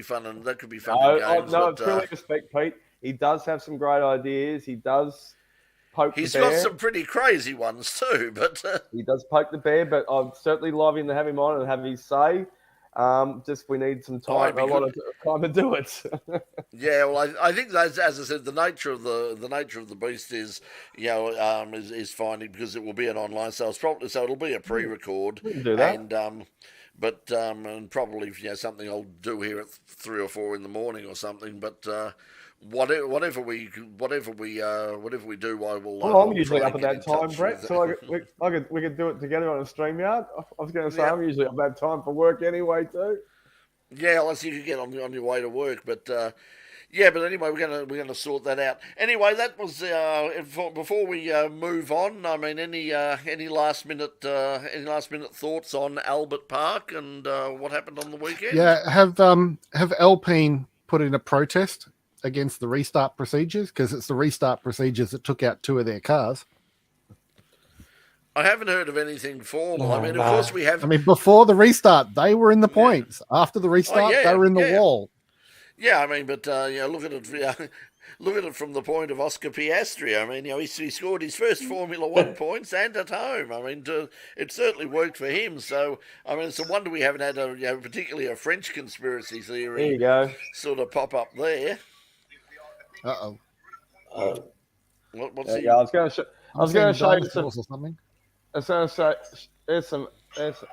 fun and that could be fun. No, truly respect Pete. He does have some great ideas. He does poke the bear. He's got some pretty crazy ones too, but he does poke the bear. But I'd certainly love him to have him on and have his say. Just we need some time, a lot of time to do it. Yeah, well, I think that's, as I said, the nature of the beast is, is finding because it will be an online sales probably, so it'll be a pre-record. We can do that. And probably something I'll do here at 3 or 4 in the morning or something. But whatever we do, I will. I'm usually up at that time, Brett. So we could do it together on a StreamYard. I was going to say I'm usually up at that time for work anyway too. Yeah, unless you could get on your way to work, but. But anyway, we're gonna sort that out. Anyway, that was before we move on. I mean, any last minute thoughts on Albert Park and what happened on the weekend? Yeah, have Alpine put in a protest against the restart procedures because it's the restart procedures that took out 2 of their cars. I haven't heard of anything formal. Of course we have. I mean, before the restart, they were in the points. After the restart, they were in the wall. Yeah, I mean, but look at it. Look at it from the point of Oscar Piastri. I mean, he scored his first Formula One points and at home. I mean, it certainly worked for him. So, I mean, it's a wonder we haven't had particularly a French conspiracy theory. There you go. Sort of pop up there. Uh-oh. What's he? I was going to show you some. Or something. I was going to say there's some. There's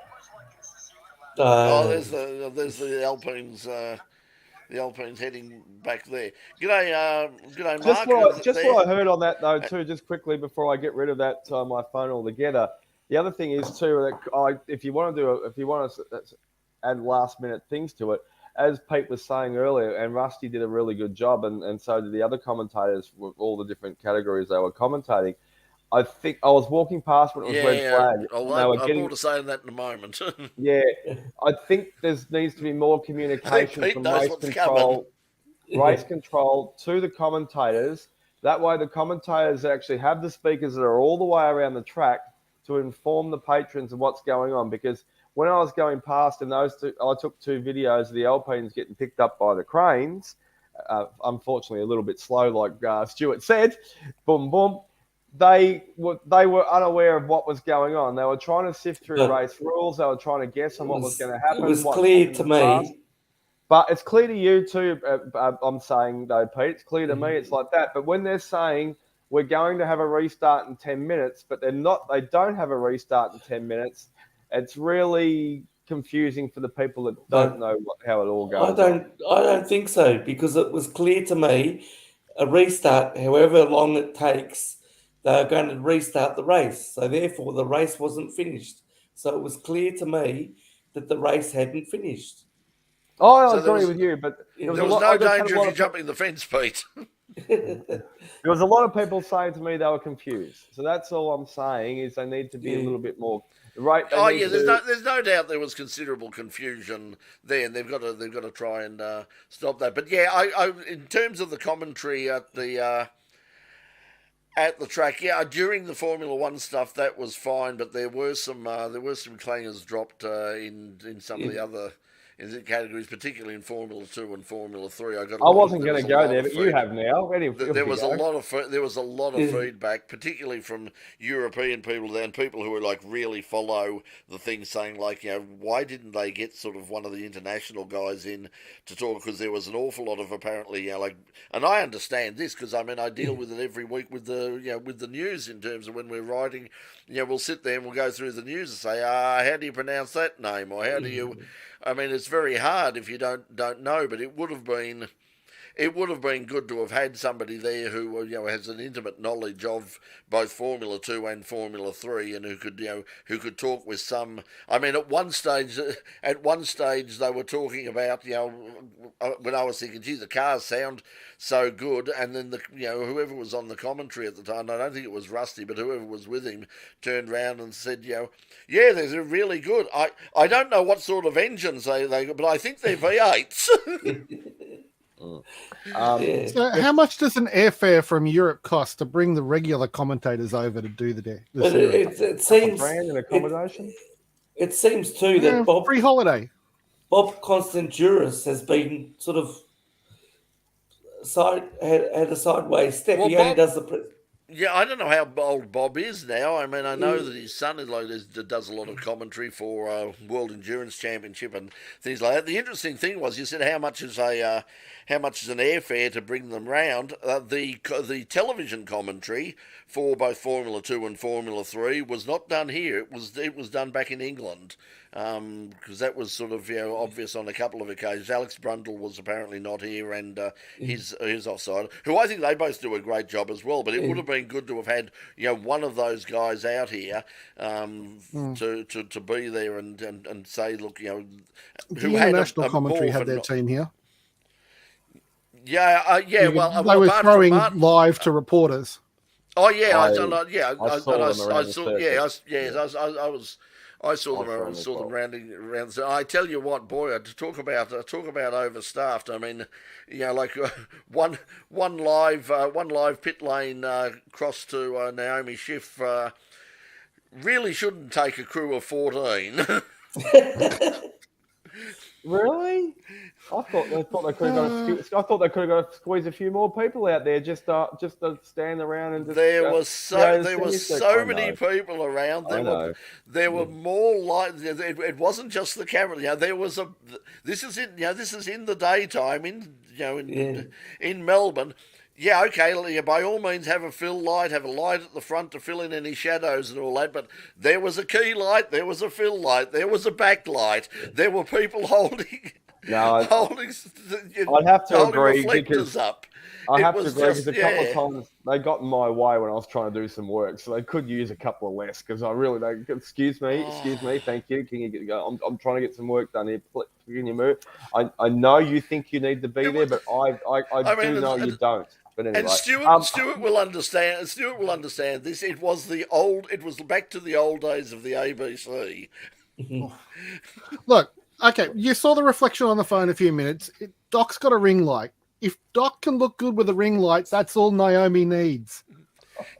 the Alpines. The Alpines heading back there. G'day, Mark. Just what I heard on that though too. Just quickly before I get rid of that my phone altogether. The other thing is too that if you want to add last minute things to it, as Pete was saying earlier, and Rusty did a really good job, and so did the other commentators with all the different categories they were commentating. I think I was walking past when it was red flag. I'll more to say on that in a moment. Yeah, I think there needs to be more communication from race control to the commentators. That way the commentators actually have the speakers that are all the way around the track to inform the patrons of what's going on. Because when I was going past and I took 2 videos of the Alpines getting picked up by the cranes, unfortunately a little bit slow like Stuart said, boom, boom. They were unaware of what was going on. They were trying to sift through race rules. They were trying to guess on what was going to happen. It was clear to me. But it's clear to you too, I'm saying, though, Pete. It's clear to me it's like that. But when they're saying we're going to have a restart in 10 minutes, but they don't have a restart in 10 minutes, it's really confusing for the people that don't know how it all goes. I don't think so, because it was clear to me a restart, however long it takes, they're going to restart the race. So therefore, the race wasn't finished. So it was clear to me that the race hadn't finished. Oh, I agree with you, but there was no danger of you jumping the fence, Pete. There was a lot of people saying to me they were confused. So that's all I'm saying is they need to be a little bit more right. There's no doubt there was considerable confusion there, and they've got to try and stop that. But yeah, I in terms of the commentary at the track, during the Formula One stuff that was fine, but there were some clangers dropped in some of the other. categories, particularly in Formula 2 and Formula 3. I wasn't going to go there, but you have now. There was a lot of Yeah. feedback, particularly from European people and people who were like really follow the thing, saying like, why didn't they get sort of one of the international guys in to talk? Because there was an awful lot of apparently, and I understand this because I mean I deal with it every week with the news in terms of when we're writing. We'll sit there and we'll go through the news and say, how do you pronounce that name, or how do you? I mean, it's very hard if you don't know, but it would have been good to have had somebody there who has an intimate knowledge of both Formula 2 and Formula 3, and who could talk with some. I mean, at one stage they were talking about when I was thinking, gee, the cars sound so good, and then whoever was on the commentary at the time, I don't think it was Rusty, but whoever was with him turned round and said, yeah, they're really good. I don't know what sort of engines they but I think they're V8s. Yeah. So how much does an airfare from Europe cost to bring the regular commentators over to do the But series? it seems brand and accommodation. it seems too that Free holiday. Bob Constanturis has been sort of had a sideways step. Well, He only Bob- does the. Yeah, I don't know how old Bob is now. I mean, I know that his son does a lot of commentary for World Endurance Championship and things like that. The interesting thing was, you said how much is an airfare to bring them round. The television commentary for both Formula 2 and Formula 3 was not done here. It was done back in England. Because that was sort of obvious on a couple of occasions. Alex Brundle was apparently not here, and he's offside. Who I think they both do a great job as well. But it would have been good to have had one of those guys out here to be there and say, look, The who had international a commentary more had for their not- team here. Well, they were apart from throwing Martin- live to reporters. Oh yeah, I I saw them around the I saw them around saw them as around. So I tell you what, boy, to talk about overstaffed. I mean, one live pit lane cross to Naomi Schiff really shouldn't take a crew of 14. Really? I thought they could have got to squeeze a few more people out there just to stand around and just. There was so many people around. There were more lights. It wasn't just the camera. There was a. This is in the daytime in Melbourne. Yeah, okay, by all means have a light at the front to fill in any shadows and all that, but there was a key light, there was a fill light, there was a backlight, there were people holding I'd have to agree reflectors up. I have to agree because a couple of times they got in my way when I was trying to do some work, so they could use a couple of less because I really don't. Excuse me, thank you. Can you go? I'm trying to get some work done here. Can you move? I know you think you need to be there, but I do know you don't. But anyway, and Stuart will understand. Stuart will understand this. It was back to the old days of the ABC. Look, okay, you saw the reflection on the phone a few minutes. Doc's got a ring light. If Doc can look good with the ring lights, that's all Naomi needs.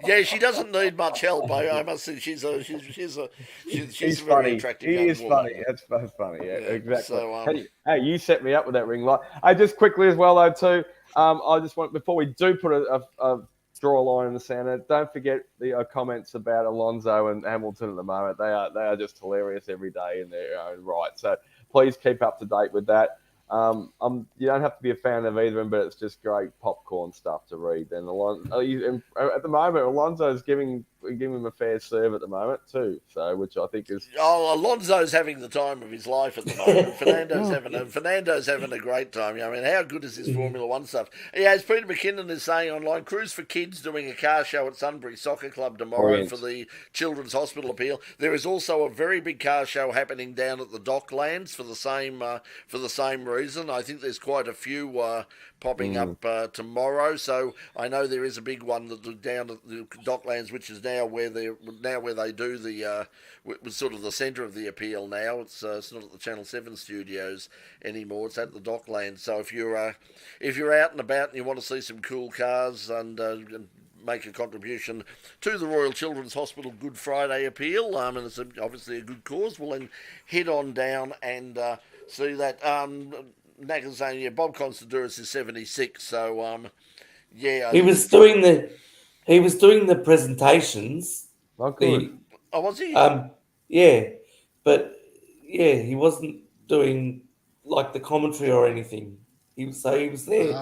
Yeah, she doesn't need much help. I must say she's a he's very funny. attractive. He is woman. funny. That's funny. Yeah, exactly. So, hey, you set me up with that ring light. Hey, just quickly as well though too. I just want before we do put a draw a line in the sand. Don't forget the comments about Alonso and Hamilton at the moment. They are just hilarious every day in their own right. So please keep up to date with that. You don't have to be a fan of either of them, but it's just great popcorn stuff to read. And at the moment, Alonso's giving him a fair serve at the moment too. So, which I think is Alonso's having the time of his life at the moment. Fernando's having a great time. I mean, how good is this Formula One stuff? Yeah, as Peter McKinnon is saying online, Cruise for Kids doing a car show at Sunbury Soccer Club tomorrow for the Children's Hospital appeal. There is also a very big car show happening down at the Docklands for the same reason. I think there's quite a few popping up tomorrow. So I know there is a big one down at the Docklands, which is now where they do the sort of the centre of the appeal now. It's not at the Channel 7 studios anymore. It's at the Docklands. So if you're out and about and you want to see some cool cars and make a contribution to the Royal Children's Hospital Good Friday appeal, and it's obviously a good cause, well then head on down and see that. Naka's saying, yeah, Bob Constanduris is 76, so yeah. He was doing the presentations. Oh, good. Oh, was he? Yeah, but yeah, he wasn't doing like the commentary or anything. He was there.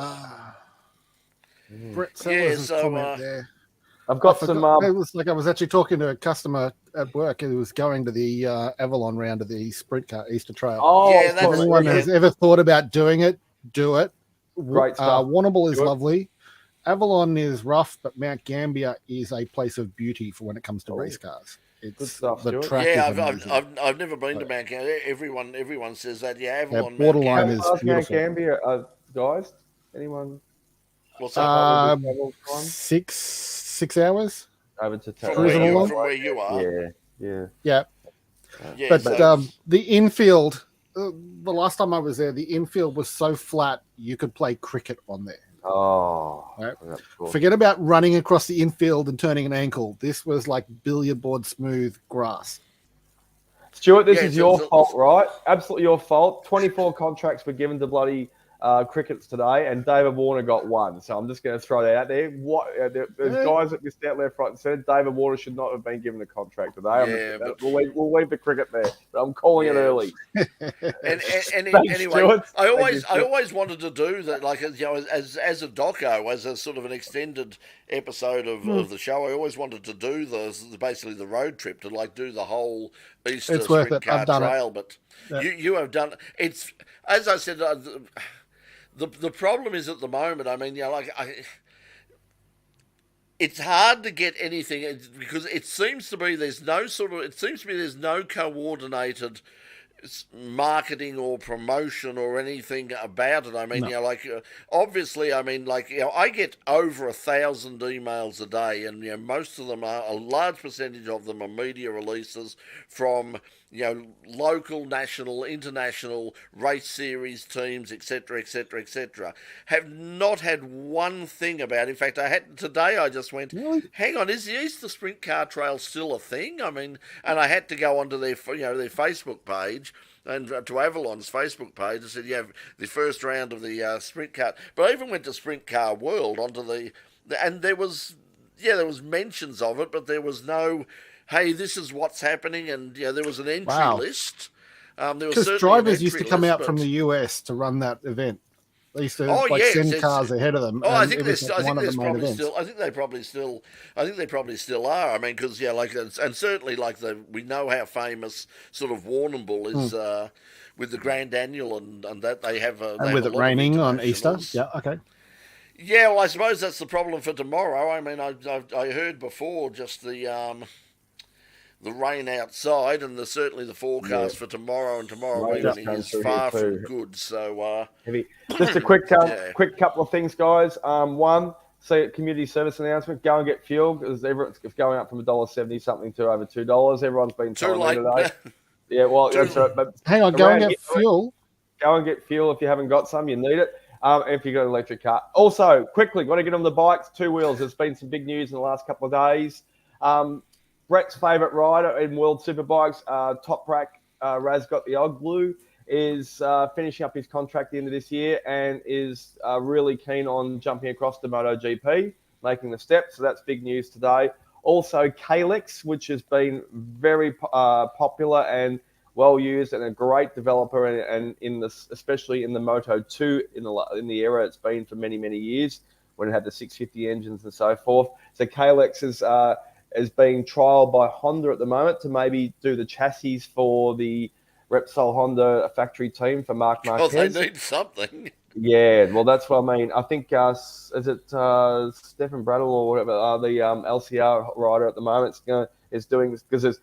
Brett Sellers' so, comment there. I've got some. It was like I was actually talking to a customer at work who was going to the Avalon round of the Sprintcar Easter Trail. Oh, Yeah, If anyone has ever thought about doing it, do it. Great stuff. Warrnambool is Do it. lovely. Avalon is rough, but Mount Gambier is a place of beauty for when it comes to race cars. It's Good stuff, the Stuart. track. Yeah, is amazing. I've never been to Mount Gambier. Everyone says that. Yeah, Avalon. Borderline Mount is Mount beautiful. Gambier, guys. Anyone? What's that? 6 hours. Over to from, Tasmania. where along? from where you are. Yeah. Yeah, Yeah, but so- the infield. The last time I was there, the infield was so flat you could play cricket on there. Oh, Right. that's cool. Forget about running across the infield and turning an ankle. This was like billiard board smooth grass. Stuart, this Yeah, is so- your so- fault, right? Absolutely your fault. 24 contracts were given to bloody crickets today, and David Warner got one. So I'm just going to throw that out there. There's guys that missed out left, right, and centre. David Warner should not have been given a contract today. Yeah, We'll leave the cricket there. But I'm calling it Yeah. early. And Thanks, anyway, Stuart. I Thank you, always wanted to do that, like as a doco, as a sort of an extended episode of the show. I always wanted to do basically the road trip to like do the whole Easter It's worth it. Sprintcar I've done it. Trail. But Yeah. you have done it's as I said. The problem is at the moment. I mean, it's hard to get anything because it seems to be there's no coordinated marketing or promotion or anything about it. I mean, obviously, I mean, I get over 1,000 emails a day, and most of them are a large percentage of them are media releases from local, national, international race series teams, etc., etc., etc. Have not had one thing about. In fact, today. I just went, Really? hang on, is the Easter Sprintcar Trail still a thing? I mean, and I had to go onto their their Facebook page and to Avalon's Facebook page and said, the first round of the sprint car. But I even went to Sprint Car World and there was mentions of it, but there was no, hey, this is what's happening, and there was an entry list. Because drivers used to come out from the US to run that event. They used to send cars ahead of them. Oh, I think they probably still are. I mean, because and certainly we know how famous sort of Warrnambool is with the Grand Annual and that they have. And with it raining on Easter, yeah, okay. Yeah, well, I suppose that's the problem for tomorrow. I mean, I heard before just the rain outside, and certainly the forecast for tomorrow and tomorrow evening is far from good. So, heavy. Just a quick couple of things, guys. One, community service announcement. Go and get fuel because it's going up from $1.70 something to over $2. Everyone's been too telling late me today. Yeah, well, that's right. But hang on, go and get fuel. Go and get fuel if you haven't got some. You need it. If you've got an electric car. Also, quickly, want to get on the bikes, 2 wheels. There's been some big news in the last couple of days. Brett's favourite rider in World Superbikes, Top Rack, Raz got the Oglu, is finishing up his contract at the end of this year and is really keen on jumping across to MotoGP, making the step. So that's big news today. Also, Kalex, which has been very popular and well used and a great developer, and especially in the Moto 2 in the era it's been for many, many years when it had the 650 engines and so forth. So Kalex is being trialled by Honda at the moment to maybe do the chassis for the Repsol Honda factory team for Marc Marquez. Oh, they need something. Yeah, well, that's what I mean. I think, is it Stefan Bradl or whatever, the LCR rider at the moment is doing, because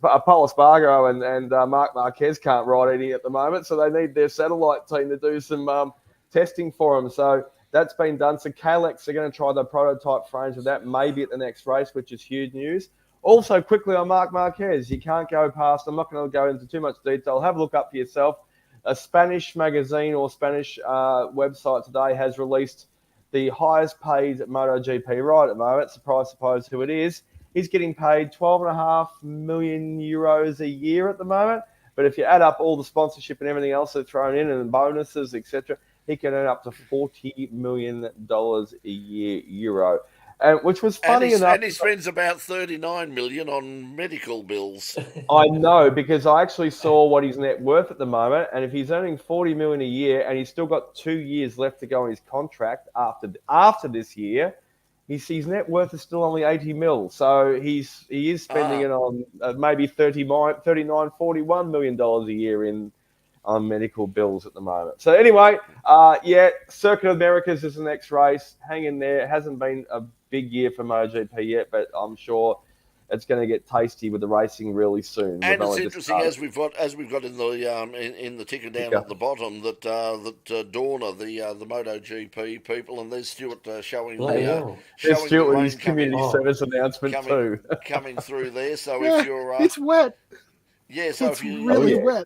Paulo Spargo and Marc Marquez can't ride any at the moment, so they need their satellite team to do some testing for them. So that's been done. So Kalex are going to try the prototype frames of that maybe at the next race, which is huge news. Also, quickly on Marc Marquez, you can't go past, I'm not going to go into too much detail. Have a look up for yourself. A Spanish magazine or Spanish website today has released the highest paid MotoGP rider at the moment. Surprise, suppose who it is. He's getting paid 12.5 million euros a year at the moment. But if you add up all the sponsorship and everything else that's thrown in and bonuses, etc., he can earn up to $40 million a year, euro. Which was funny enough. And he spends about $39 million on medical bills. I know, because I actually saw what his net worth at the moment, and if he's earning $40 million a year, and he's still got 2 years left to go on his contract after this year, his net worth is still only $80 million. So he is spending it on maybe $41 million a year on medical bills at the moment. So anyway, Circuit of Americas is the next race. Hang in there. It hasn't been a big year for MotoGP yet, but I'm sure it's going to get tasty with the racing really soon. And it's interesting, as we've got in the in the ticker down at the bottom, that Dorna, the MotoGP people, and there's Stuart showing Stuart with his community service announcement coming through there. So if you're it's wet. Yeah, so it's really wet.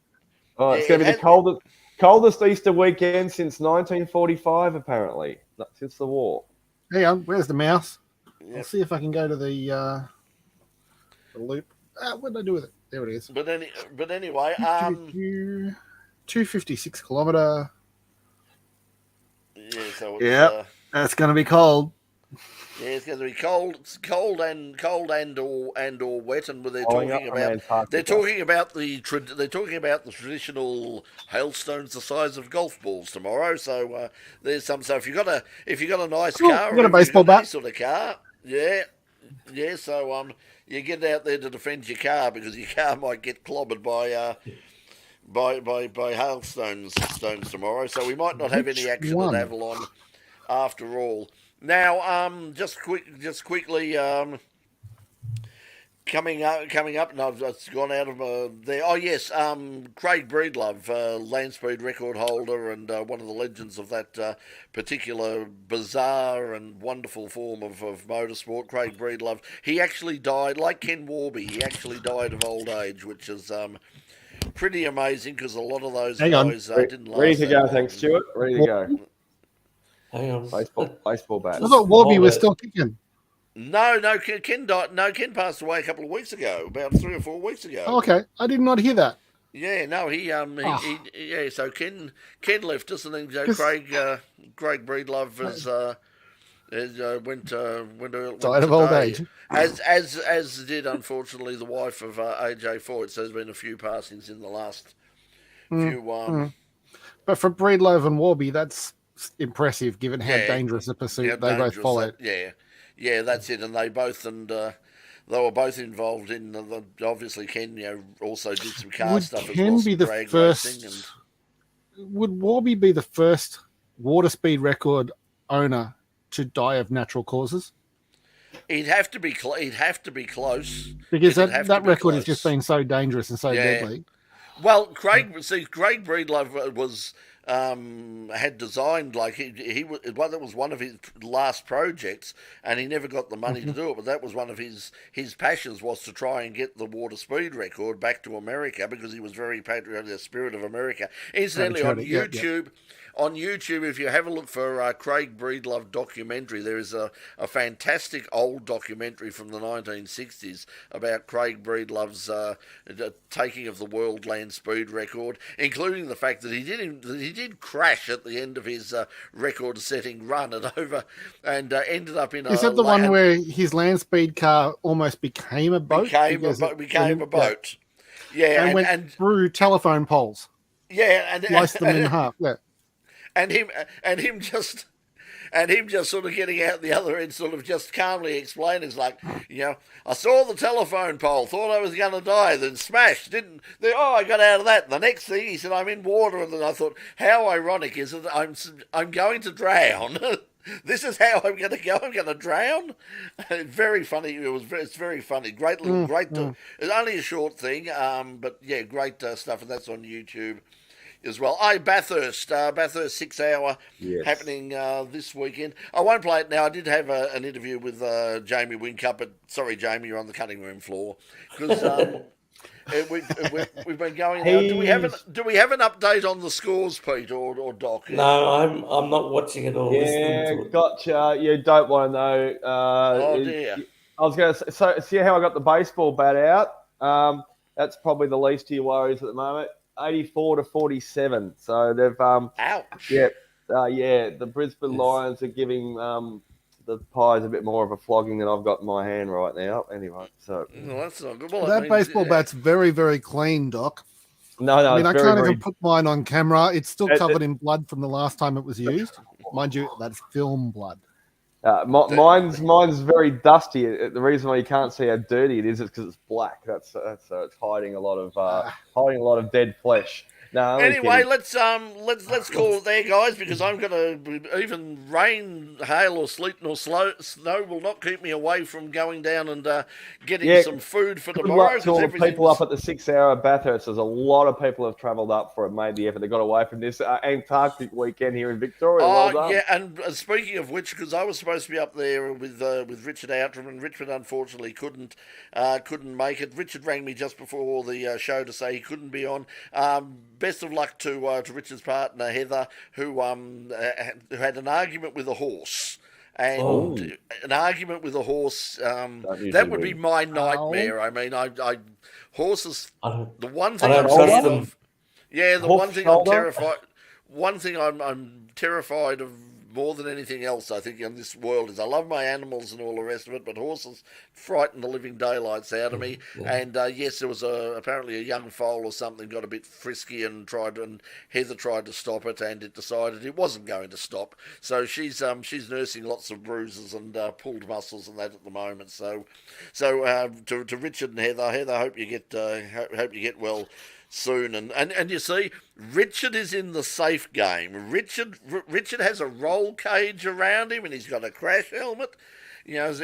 Oh, it's going to be the coldest Easter weekend since 1945, apparently, since the war. Hang on, where's the mouse? I'll see if I can go to the loop. What did I do with it? There it is. But anyway, 256 kilometer. Yeah, so it's, that's going to be cold. Yeah, it's going to be cold. It's cold and or wet, and they're talking about the traditional hailstones the size of golf balls tomorrow. So there's some. So if you got a nice car, you got a baseball bat, sort of car, yeah. So you get out there to defend your car because your car might get clobbered by hailstones tomorrow. So we might not have any action at Avalon after all. Now, just quickly, coming up, and I've just gone out of there. Oh yes, Craig Breedlove, land speed record holder and one of the legends of that particular bizarre and wonderful form of motorsport. Craig Breedlove, he actually died, like Ken Warby. He actually died of old age, which is pretty amazing because a lot of those guys didn't last. Ready to go, thanks, Stuart. Ready to go. Hang on. Baseball bat. I thought Warby was still kicking. No, Ken died. No, Ken passed away a couple of weeks ago, about 3 or 4 weeks ago. Oh, okay, I did not hear that. Yeah, no, he So Ken left us, and then Craig Breedlove died of old age, as did unfortunately the wife of AJ Foyt. So there's been a few passings in the last few. But for Breedlove and Warby, that's impressive given how dangerous a pursuit they both followed. Yeah, that's it. And they were both involved in obviously Ken also did some car stuff as well. Would Warby be the first water speed record owner to die of natural causes? He'd have to be close because that record has just been so dangerous and so deadly. Well, Craig Breedlove was had designed that was one of his last projects, and he never got the money to do it. But that was one of his passions, was to try and get the water speed record back to America because he was very patriotic, the spirit of America. Incidentally, on YouTube. On YouTube, if you have a look for Craig Breedlove documentary, there is a fantastic old documentary from the 1960s about Craig Breedlove's taking of the world land speed record, including the fact that he did crash at the end of his record-setting run and ended up in a... Is that the one where his land speed car almost became a boat? Became a boat. Yeah, and went through telephone poles. Yeah, and sliced them in half. Yeah. And him just sort of getting out the other end, sort of just calmly explaining, it's like, I saw the telephone pole, thought I was going to die, then smashed, I got out of that. The next thing, he said, I'm in water, and then I thought, how ironic is it that I'm going to drown? This is how I'm going to go. I'm going to drown. Very funny. It's very funny. Great. It's only a short thing, but yeah, great stuff, and that's on YouTube as well. Bathurst 6 hour happening this weekend. I won't play it now. I did have an interview with Jamie Whincup, but sorry, Jamie, you're on the cutting room floor because we've been going. Do we have an update on the scores, Pete or Doc? No, I'm not watching it all. Yeah, gotcha. You don't want to know. Oh dear. I was going to say, so see how I got the baseball bat out. That's probably the least of your worries at the moment. 84-47. So they've Ouch. yeah, the Brisbane Lions are giving the Pies a bit more of a flogging than I've got in my hand right now. Anyway, so Well, that's not good. Well, That it means, baseball bat's very, very clean, Doc. no, I mean, it's I very, can't very. even put mine on camera. It's still It- covered in blood from the last time it was used. Mind you, that's film blood. Mine's very dusty. The reason why you can't see how dirty it is because it's black. That's it's hiding a lot of dead flesh. No, I'm only Anyway, kidding. let's call it there, guys, because I'm gonna even rain, hail, or sleet, nor snow will not keep me away from going down and getting some food for Good tomorrow. luck to all the people up at the 6 hour Bathurst. There's a lot of people have travelled up for it, made the effort. They got away from this Antarctic weekend here in Victoria. Well done. Yeah, and speaking of which, because I was supposed to be up there with Richard Outram, and Richard unfortunately couldn't make it. Richard rang me just before the show to say he couldn't be on. Best of luck to Richard's partner Heather, who had an argument with a horse. And an argument with a horse, that would be my nightmare. I mean, horses, the one thing I'm trust scared them. of. Yeah, the Horse one thing I'm shoulder? terrified. One thing I'm terrified of more than anything else, I think, in this world is I love my animals and all the rest of it, but horses frighten the living daylights out of me. And yes, there was apparently a young foal or something got a bit frisky and Heather tried to stop it, and it decided it wasn't going to stop. So she's nursing lots of bruises and pulled muscles and that at the moment. So to Richard and Heather, I hope you get well soon, and you see, Richard is in the safe game. Richard has a roll cage around him, and he's got a crash helmet. You know,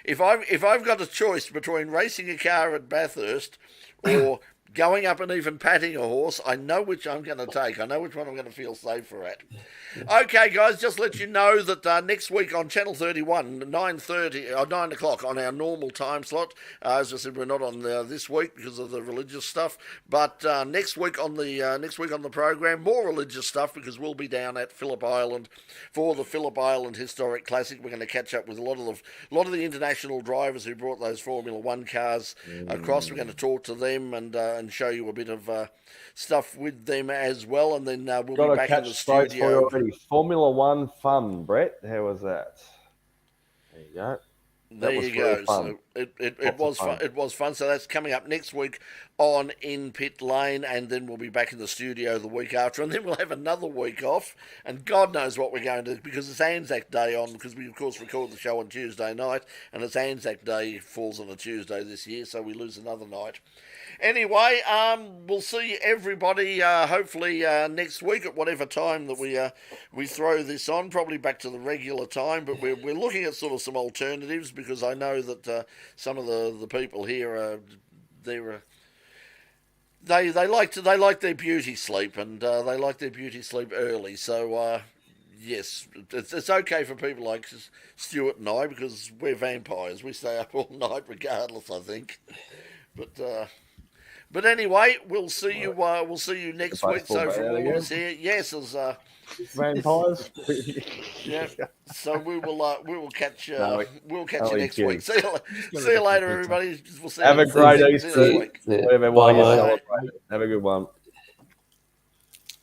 if I've got a choice between racing a car at Bathurst or going up and even patting a horse, I know which I'm going to take. I know which one I'm going to feel safer at. Okay, guys, just let you know that next week on Channel 31, 9:30 or 9 o'clock on our normal time slot. As I said, we're not on this week because of the religious stuff, but next week on the program, more religious stuff because we'll be down at Phillip Island for the Phillip Island Historic Classic. We're going to catch up with a lot of the international drivers who brought those Formula One cars across. We're going to talk to them and show you a bit of stuff with them as well, and then we'll be back in the studio. Formula One fun, Brett. How was that? There you go. There you go. So it was fun. It was fun. So that's coming up next week on In Pit Lane, and then we'll be back in the studio the week after, and then we'll have another week off, and God knows what we're going to do because it's Anzac Day on, because we of course record the show on Tuesday night, and it's Anzac Day falls on a Tuesday this year, so we lose another night. Anyway, we'll see everybody hopefully next week at whatever time that we throw this on, probably back to the regular time, but we're looking at sort of some alternatives because I know that some of the people here they like their beauty sleep, and they like their beauty sleep early, so yes, it's okay for people like Stuart and I because we're vampires. We stay up all night regardless, I think. But anyway, we'll see you. We'll see you next week. So from all of us here, yes, as vampires. Yeah. So we will catch. We'll catch you next kidding. week. See you later, everybody. We'll see Have you a great next Easter. week. Whatever one you celebrate. Have a good one.